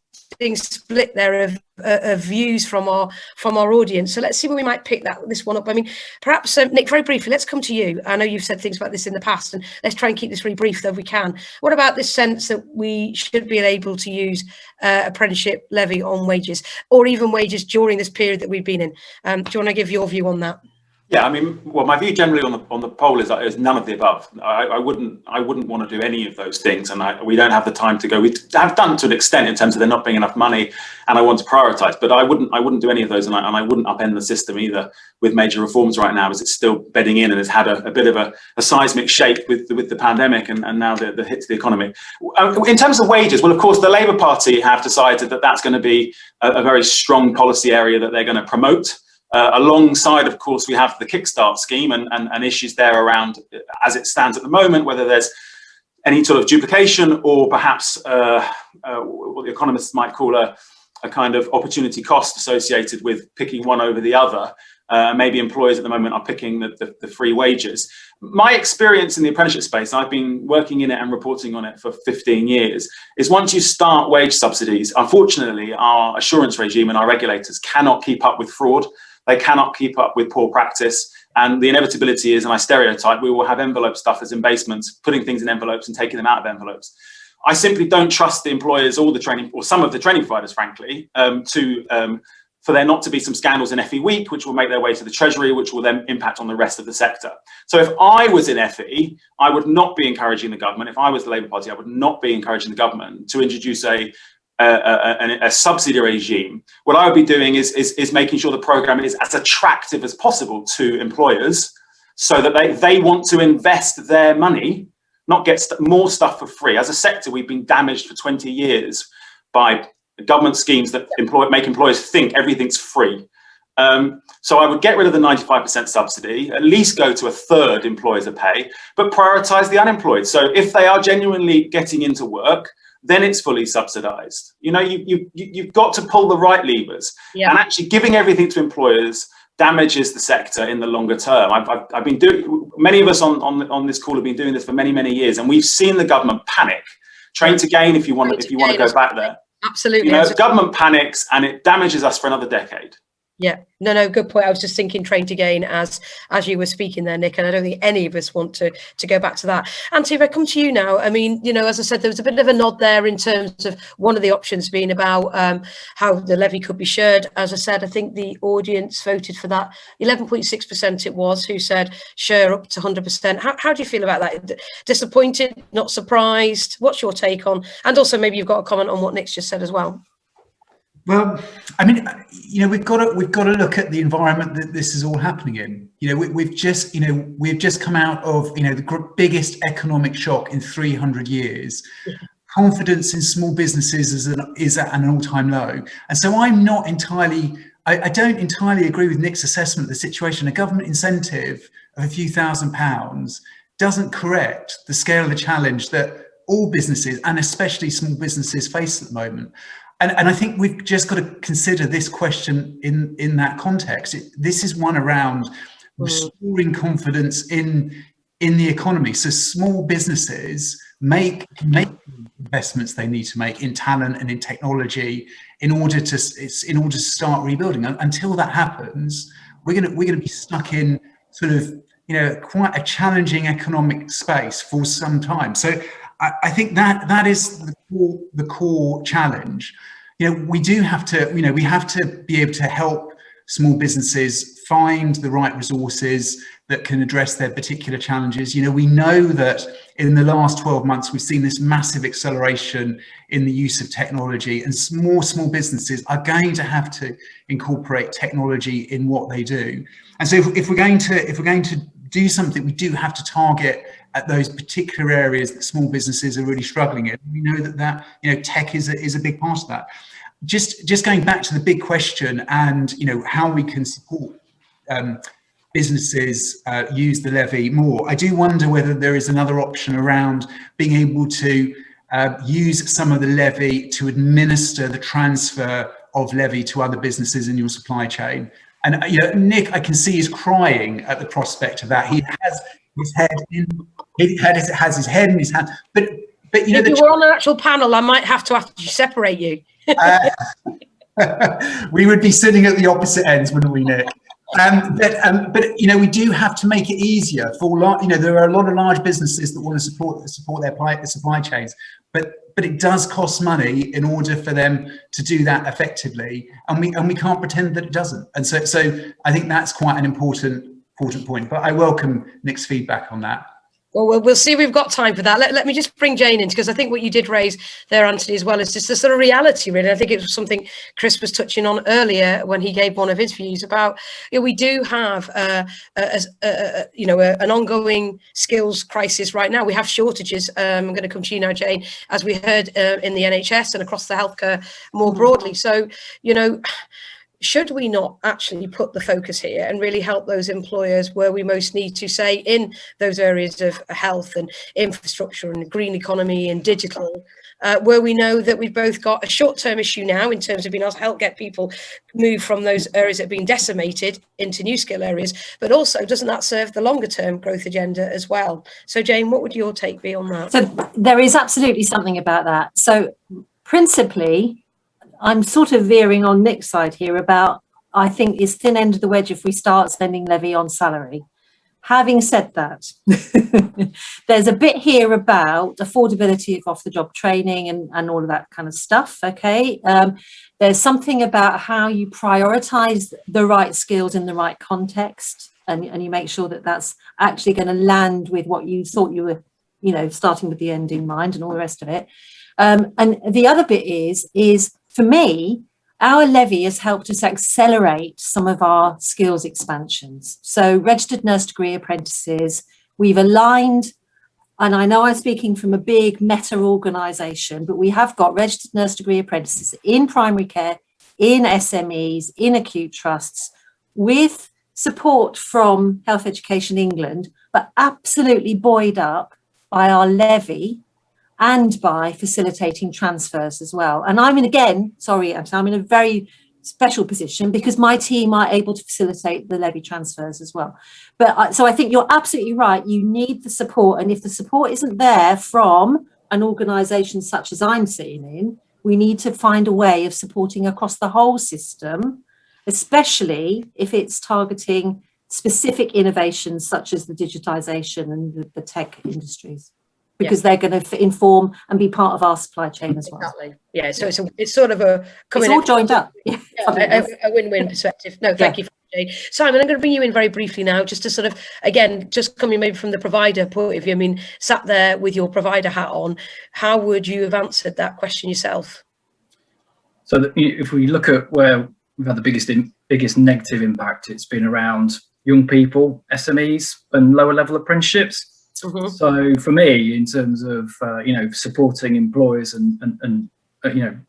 split there of views from our audience. So let's see where we might pick this one up. I mean, perhaps Nick, very briefly, let's come to you. I know you've said things about this in the past, and let's try and keep this really brief though if we can. What about this sense that we should be able to use apprenticeship levy on wages, or even wages during this period that we've been in? Do you want to give your view on that? Yeah, I mean, well, my view generally on the poll is none of the above. I wouldn't want to do any of those things, and we don't have the time to go. We have done to an extent in terms of there not being enough money, and I want to prioritise. But I wouldn't do any of those, and I wouldn't upend the system either with major reforms right now, as it's still bedding in and has had a bit of a seismic shake with the pandemic and now the hit to the economy. In terms of wages, well, of course, the Labour Party have decided that that's going to be a very strong policy area that they're going to promote. Alongside, of course, we have the Kickstart scheme and issues there around, as it stands at the moment, whether there's any sort of duplication or perhaps what the economists might call a kind of opportunity cost associated with picking one over the other. Maybe employers at the moment are picking the free wages. My experience in the apprenticeship space, I've been working in it and reporting on it for 15 years, is once you start wage subsidies, unfortunately, our assurance regime and our regulators cannot keep up with fraud. They cannot keep up with poor practice. And the inevitability is, and I stereotype, we will have envelope stuffers in basements, putting things in envelopes and taking them out of envelopes. I simply don't trust the employers or the training, or some of the training providers, frankly, for there not to be some scandals in FE Week, which will make their way to the Treasury, which will then impact on the rest of the sector. So if I was in FE, I would not be encouraging the government. If I was the Labour Party, I would not be encouraging the government to introduce a subsidy regime. What I would be doing is making sure the programme is as attractive as possible to employers, so that they want to invest their money, not get more stuff for free. As a sector, we've been damaged for 20 years by government schemes that make employers think everything's free. So I would get rid of the 95% subsidy, at least go to a third employers pay, but prioritise the unemployed. So if they are genuinely getting into work, then it's fully subsidised. You've got to pull the right levers. Yeah. And actually giving everything to employers damages the sector in the longer term. I've been doing, many of us on this call have been doing this for many, many years, and we've seen the government panic. Train to Gain, if you want to go back there. Absolutely. Government panics and it damages us for another decade. Yeah, no, good point. I was just thinking Train to Gain as you were speaking there, Nick, and I don't think any of us want to go back to that. Antti, if I come to you now, I mean, as I said, there was a bit of a nod there in terms of one of the options being about how the levy could be shared. As I said, I think the audience voted for that. 11.6% it was who said share up to 100%. How do you feel about that? Disappointed, not surprised? What's your take on? And also maybe you've got a comment on what Nick's just said as well. Well, I mean, we've got to look at the environment that this is all happening in. We've just come out of the biggest economic shock in 300 years. Confidence in small businesses is at an all-time low, and so I don't entirely agree with Nick's assessment of the situation. A government incentive of a few £1,000s doesn't correct the scale of the challenge that all businesses, and especially small businesses, face at the moment. And I think we've just got to consider this question in that context. This is one around restoring confidence in the economy. So small businesses make investments they need to make in talent and in technology in order to start rebuilding. Until that happens, we're gonna be stuck in sort of quite a challenging economic space for some time. So I think that is the core challenge. we do have to, we have to be able to help small businesses find the right resources that can address their particular challenges. We know that in the last 12 months, we've seen this massive acceleration in the use of technology, and more small businesses are going to have to incorporate technology in what they do. And so if we're going to do something, we do have to target at those particular areas that small businesses are really struggling in. We know that tech is a big part of that. Just going back to the big question, and how we can support businesses use the levy more. I do wonder whether there is another option around being able to use some of the levy to administer the transfer of levy to other businesses in your supply chain. And Nick, I can see, is crying at the prospect of that. He has his head in. Has his head in his hand. But if you were on an actual panel, I might have to actually separate you. We would be sitting at the opposite ends, wouldn't we, Nick? But we do have to make it easier for there are a lot of large businesses that want to support their supply chains, but it does cost money in order for them to do that effectively, and we can't pretend that it doesn't. And so I think that's quite an important point. But I welcome Nick's feedback on that. Well, we'll see. We've got time for that. Let me just bring Jane in, because I think what you did raise there, Anthony, as well, is just the sort of reality, really. I think it was something Chris was touching on earlier when he gave one of his views about, we do have an ongoing skills crisis right now. We have shortages. I'm going to come to you now, Jane, as we heard in the NHS and across the healthcare more broadly. So, should we not actually put the focus here and really help those employers where we most need to, say, in those areas of health and infrastructure and green economy and digital, where we know that we've both got a short-term issue now in terms of being able to help get people move from those areas that have been decimated into new skill areas, but also doesn't that serve the longer-term growth agenda as well? So, Jane, what would your take be on that? So there is absolutely something about that. So principally, I'm sort of veering on Nick's side here about, I think, is thin end of the wedge if we start spending levy on salary. Having said that, there's a bit here about affordability of off-the-job training and all of that kind of stuff, okay? There's something about how you prioritise the right skills in the right context, and you make sure that that's actually going to land with what you thought you were, starting with the end in mind and all the rest of it. And the other bit is for me, our levy has helped us accelerate some of our skills expansions. So registered nurse degree apprentices, we've aligned, and I know I'm speaking from a big meta organisation, but we have got registered nurse degree apprentices in primary care, in SMEs, in acute trusts, with support from Health Education England, but absolutely buoyed up by our levy and by facilitating transfers as well. And I'm in a very special position because my team are able to facilitate the levy transfers as well. But so I think you're absolutely right. You need the support. And if the support isn't there from an organisation such as I'm sitting in, we need to find a way of supporting across the whole system, especially if it's targeting specific innovations such as the digitisation and the tech industries, because they're going to inform and be part of our supply chain as well. Exactly. Yeah. So it's sort of it's all joined up. Yeah, a win-win perspective. No, thank you, Jane. Simon, I'm going to bring you in very briefly now, just to sort of, again, just coming maybe from the provider point of view. I mean, sat there with your provider hat on, how would you have answered that question yourself? So if we look at where we've had the biggest negative impact, it's been around young people, SMEs, and lower level apprenticeships. Mm-hmm. So for me, in terms of supporting employers and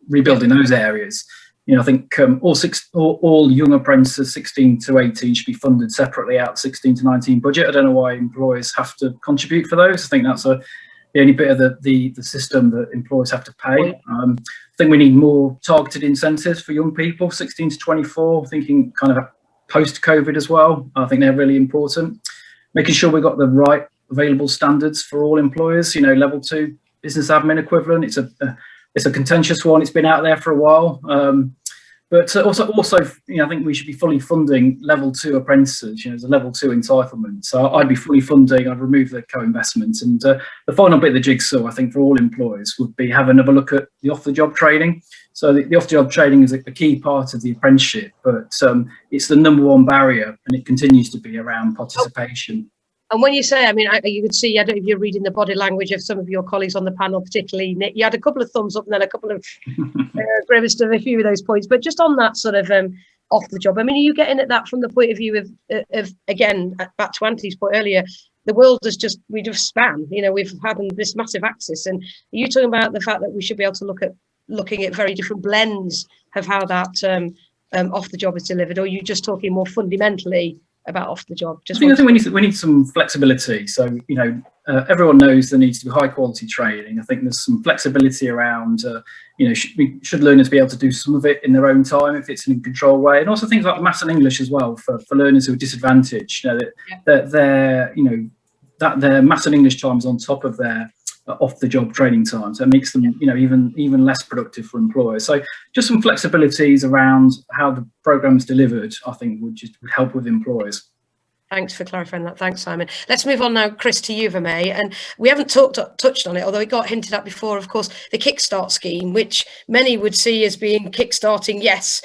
rebuilding those areas, I think all young apprentices 16 to 18 should be funded separately out of 16 to 19 budget. I don't know why employers have to contribute for those. I think that's the only bit of the system that employers have to pay. I think we need more targeted incentives for young people 16 to 24, thinking kind of post-COVID as well. I think they're really important. Making sure we've got the right available standards for all employers, level 2 business admin equivalent. It's a contentious one. It's been out there for a while. But also, I think we should be fully funding level 2 apprentices. There's a level 2 entitlement. So I'd be fully funding. I'd remove the co-investment. And the final bit of the jigsaw, I think, for all employers would be have another look at the off-the-job training. So the off-the-job training is a key part of the apprenticeship, but it's the number one barrier, and it continues to be around participation. And when you say, you could see, I don't know if you're reading the body language of some of your colleagues on the panel, particularly Nick, you had a couple of thumbs up and then a couple of grimaced of a few of those points. But just on that sort of off the job, are you getting at that from the point of view of again, back to Anthony's point earlier, the world has we've span, we've had this massive axis. And are you talking about the fact that we should be able to looking at very different blends of how that off the job is delivered? Or are you just talking more fundamentally about off the job? I think we need some flexibility. So everyone knows there needs to be high quality training. I think there's some flexibility around should learners be able to do some of it in their own time if it's in a controlled way, and also things like maths and English as well for learners who are disadvantaged. That their maths and English time is on top of their off the job training time, so it makes them even less productive for employers. So just some flexibilities around how the program's delivered, I think, would help with employers. Thanks for clarifying that. Thanks, Simon. Let's move on now, Chris, to you, if I may. And we haven't touched on it, although it got hinted at before, of course, the Kickstart scheme, which many would see as being kickstarting, yes,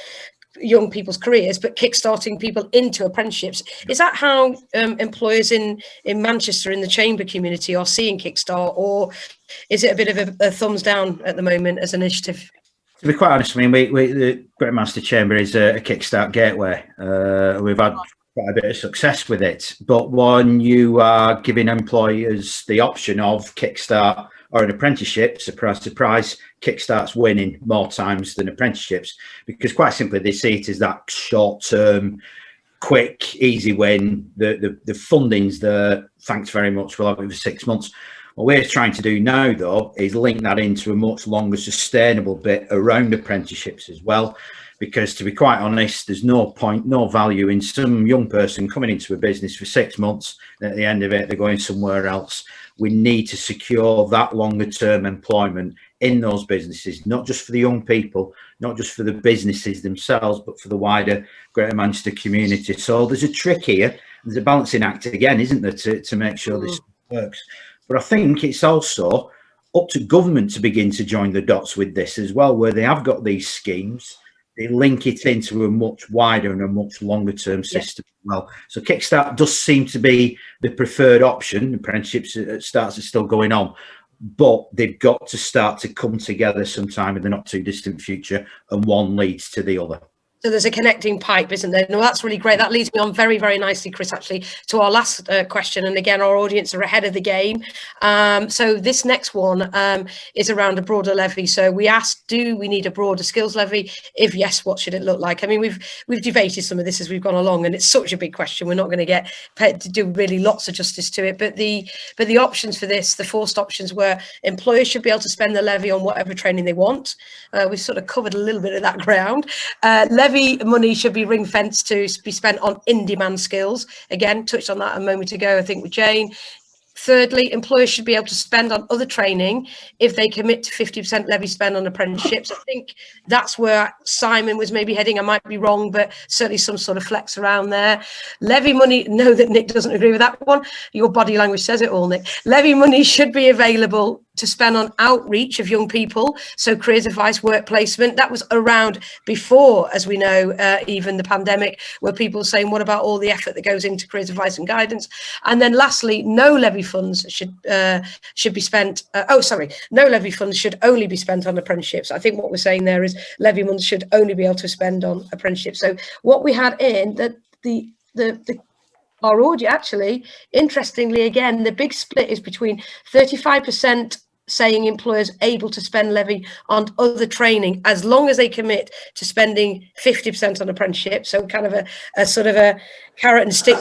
young people's careers, but kickstarting people into apprenticeships. Is that how employers in Manchester in the chamber community are seeing Kickstart, or is it a bit of a thumbs down at the moment as an initiative? To be quite honest, the Great Manchester Chamber is a Kickstart gateway. We've had quite a bit of success with it, but when you are giving employers the option of Kickstart or an apprenticeship, surprise, Kickstart's winning more times than apprenticeships, because quite simply they see it as that short-term, quick, easy win. The funding's there, thanks very much, we'll have it for 6 months. What we're trying to do now, though, is link that into a much longer sustainable bit around apprenticeships as well, because to be quite honest, there's no value in some young person coming into a business for 6 months, and at the end of it, they're going somewhere else. We need to secure that longer term employment in those businesses, not just for the young people, not just for the businesses themselves, but for the wider Greater Manchester community. So there's a trick here. There's a balancing act again, isn't there, to make sure this works. But I think it's also up to government to begin to join the dots with this as well, where they have got these schemes. They link it into a much wider and a much longer term system as well. So Kickstart does seem to be the preferred option. Apprenticeships starts are still going on, but they've got to start to come together sometime in the not too distant future, and one leads to the other. So there's a connecting pipe, isn't there? No, that's really great. That leads me on very, very nicely, Chris, actually, to our last question. And again, our audience are ahead of the game. So this next one is around a broader levy. So we asked, do we need a broader skills levy? If yes, what should it look like? We've debated some of this as we've gone along, and it's such a big question. We're not going to get to do really lots of justice to it. But the options for this, the forced options, were employers should be able to spend the levy on whatever training they want. We've sort of covered a little bit of that ground. Levy money should be ring fenced to be spent on in-demand skills. Again, touched on that a moment ago, I think, with Jane. Thirdly, employers should be able to spend on other training if they commit to 50% levy spend on apprenticeships. I think that's where Simon was maybe heading. I might be wrong, but certainly some sort of flex around there. Levy money, know that Nick doesn't agree with that one. Your body language says it all, Nick. Levy money should be available to spend on outreach of young people, so careers advice, work placement. That was around before, as we know, even the pandemic, where people were saying, what about all the effort that goes into careers advice and guidance? And then lastly, no levy funds should be spent. No levy funds should only be spent on apprenticeships. I think what we're saying there is levy funds should only be able to spend on apprenticeships. So what we had in that our audience, actually, interestingly, again, the big split is between 35% saying employers able to spend levy on other training as long as they commit to spending 50% on apprenticeship. So kind of a sort of a carrot and stick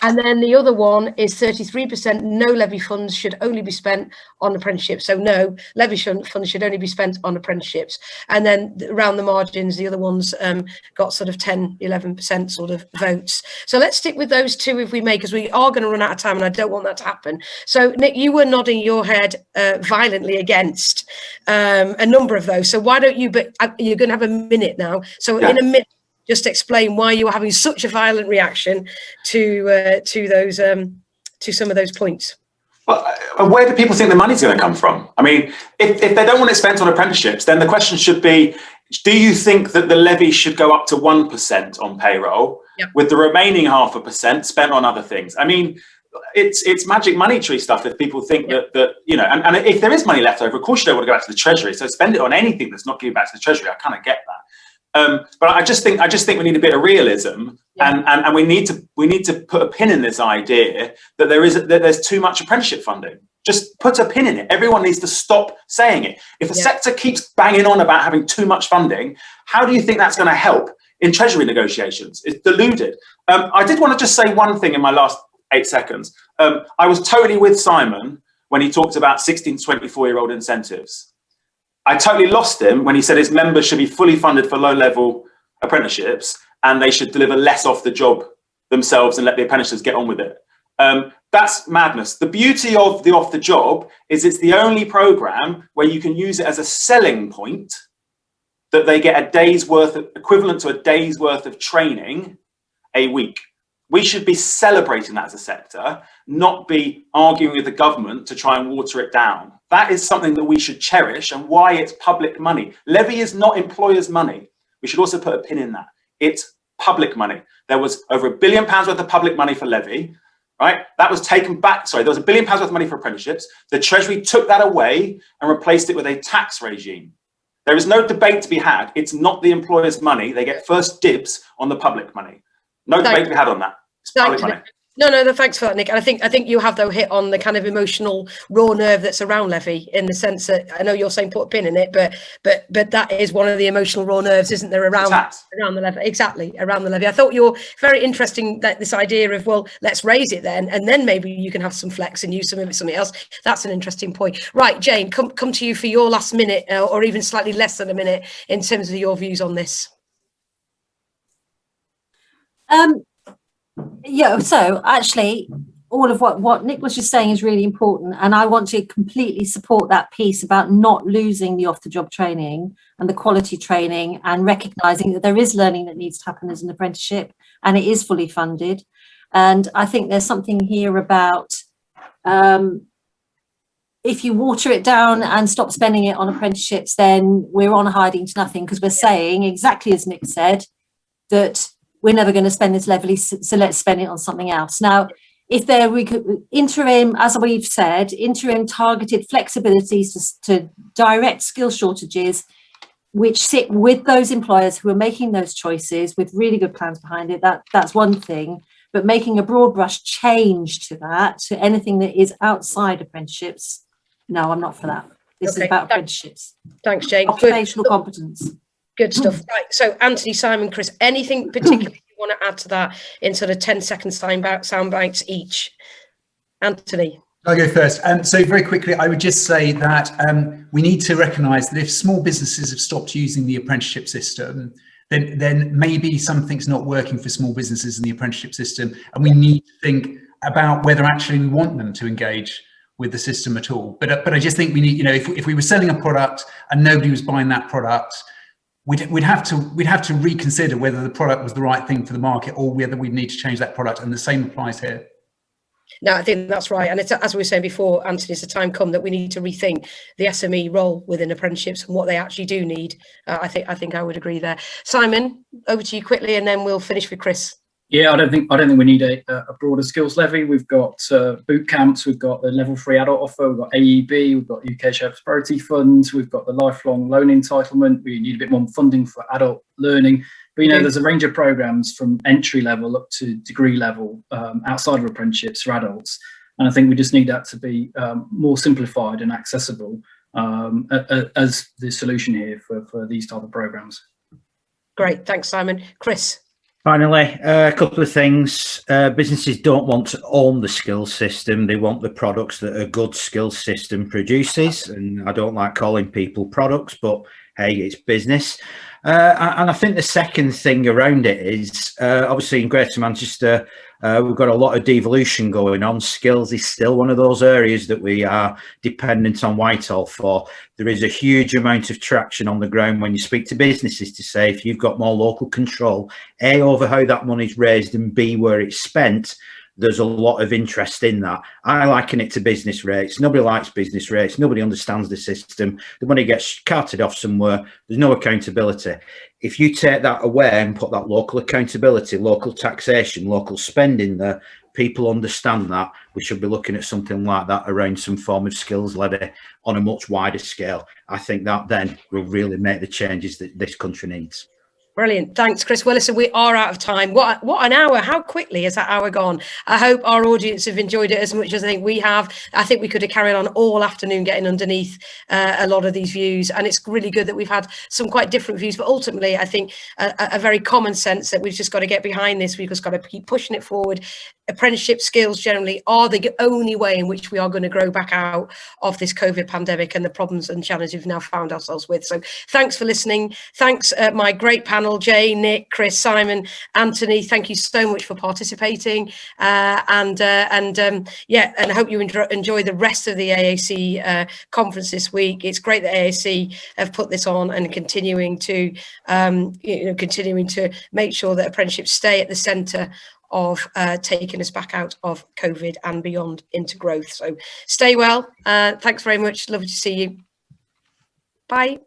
And then the other one is 33%. No levy funds should only be spent on apprenticeships. So no levy funds should only be spent on apprenticeships. And then around the margins, the other ones got sort of 10, 11% sort of votes. So let's stick with those two if we may, because we are going to run out of time and I don't want that to happen. So Nick, you were nodding your head violently against a number of those. So why don't you, but you're going to have a minute now. So in a minute, just explain why you were having such a violent reaction to those to some of those points. Well, where do people think the money's going to come from? I mean, if they don't want it spent on apprenticeships, then the question should be, do you think that the levy should go up to 1% on payroll, with the remaining 0.5% spent on other things? I mean, it's magic money tree stuff if people think that you know, and if there is money left over, of course you don't want to go back to the Treasury, so spend it on anything that's not giving back to the Treasury. I kind of get that. But I just think we need a bit of realism, and we need to put a pin in this idea that there's too much apprenticeship funding. Just put a pin in it. Everyone needs to stop saying it. If the sector keeps banging on about having too much funding, how do you think that's going to help in Treasury negotiations? It's deluded. I did want to just say one thing in my last 8 seconds. I was totally with Simon when he talked about 16 to 24-year-old incentives. I totally lost him when he said his members should be fully funded for low-level apprenticeships and they should deliver less off the job themselves and let the apprentices get on with it. That's madness. The beauty of the off the job is it's the only program where you can use it as a selling point that they get a day's worth of, equivalent to a day's worth of training a week. We should be celebrating that as a sector, not be arguing with the government to try and water it down. That is something that we should cherish and why it's public money. Levy is not employers' money. We should also put a pin in that. It's public money. There was over £1 billion worth of public money for Levy, right? That was taken back. Sorry, there was £1 billion worth of money for apprenticeships. The Treasury took that away and replaced it with a tax regime. There is no debate to be had. It's not the employer's money. They get first dibs on the public money. No debate to be had on that. It's public money. No, thanks for that, Nick. And I think you have, though, hit on the kind of emotional raw nerve that's around Levy, in the sense that I know you're saying put a pin in it, but that is one of the emotional raw nerves, isn't there, around the Levy? Exactly, around the Levy. I thought you're very interesting, that this idea of, well, let's raise it then, and then maybe you can have some flex and use some of it something else. That's an interesting point. Right, Jane, come to you for your last minute, or even slightly less than a minute, in terms of your views on this. Yeah, so actually all of what Nick was just saying is really important, and I want to completely support that piece about not losing the off-the-job training and the quality training, and recognising that there is learning that needs to happen as an apprenticeship and it is fully funded. And I think there's something here about if you water it down and stop spending it on apprenticeships, then we're on hiding to nothing, because we're saying, exactly as Nick said, that we're never going to spend this levelly, so let's spend it on something else. Now, if we could interim, as we've said, interim targeted flexibilities to direct skill shortages, which sit with those employers who are making those choices with really good plans behind it, that's one thing. But making a broad brush change to that, to anything that is outside apprenticeships, no, I'm not for that. This is about apprenticeships. Thanks, Jane. Occupational competence. Good stuff. Right. So Anthony, Simon, Chris, anything particularly you want to add to that in sort of 10-second sound bites each? Anthony. I'll go first. So very quickly, I would just say that we need to recognise that if small businesses have stopped using the apprenticeship system, then maybe something's not working for small businesses in the apprenticeship system, and we need to think about whether actually we want them to engage with the system at all. But I just think we need, you know, if we were selling a product and nobody was buying that product, we'd have to reconsider whether the product was the right thing for the market, or whether we need to change that product. And the same applies here. No, I think that's right. And it's, as we were saying before, Anthony, it's a time come that we need to rethink the SME role within apprenticeships and what they actually do need. I think I would agree there. Simon, over to you quickly, and then we'll finish with Chris. Yeah, I don't think we need a broader skills levy. We've got boot camps, we've got the level 3 adult offer, we've got AEB, we've got UK Shared Prosperity Funds, we've got the lifelong loan entitlement. We need a bit more funding for adult learning. But, you know, there's a range of programs from entry level up to degree level outside of apprenticeships for adults. And I think we just need that to be more simplified and accessible as the solution here for these type of programs. Great, thanks, Simon. Chris. Finally, a couple of things. Businesses don't want to own the skills system. They want the products that a good skills system produces. And I don't like calling people products, but hey, it's business. And I think the second thing around it is, obviously in Greater Manchester, we've got a lot of devolution going on. Skills is still one of those areas that we are dependent on Whitehall for. There is a huge amount of traction on the ground when you speak to businesses to say, if you've got more local control, A, over how that money's raised, and B, where it's spent, there's a lot of interest in that. I liken it to business rates. Nobody likes business rates. Nobody understands the system. The money gets carted off somewhere. There's no accountability. If you take that away and put that local accountability, local taxation, local spending there, people understand that. We should be looking at something like that around some form of skills levy on a much wider scale. I think that then will really make the changes that this country needs. Brilliant. Thanks, Chris. Well, listen, we are out of time. What an hour. How quickly has that hour gone? I hope our audience have enjoyed it as much as I think we have. I think we could have carried on all afternoon getting underneath a lot of these views. And it's really good that we've had some quite different views. But ultimately, I think a very common sense that we've just got to get behind this. We've just got to keep pushing it forward. Apprenticeship skills generally are the only way in which we are going to grow back out of this COVID pandemic and the problems and challenges we've now found ourselves with. So thanks for listening. Thanks, my great panel, Jay, Nick, Chris, Simon, Anthony. Thank you so much for participating. And I hope you enjoy the rest of the AAC conference this week. It's great that AAC have put this on and continuing to make sure that apprenticeships stay at the centre of taking us back out of COVID and beyond into growth. So stay well. Thanks very much. Lovely to see you. Bye.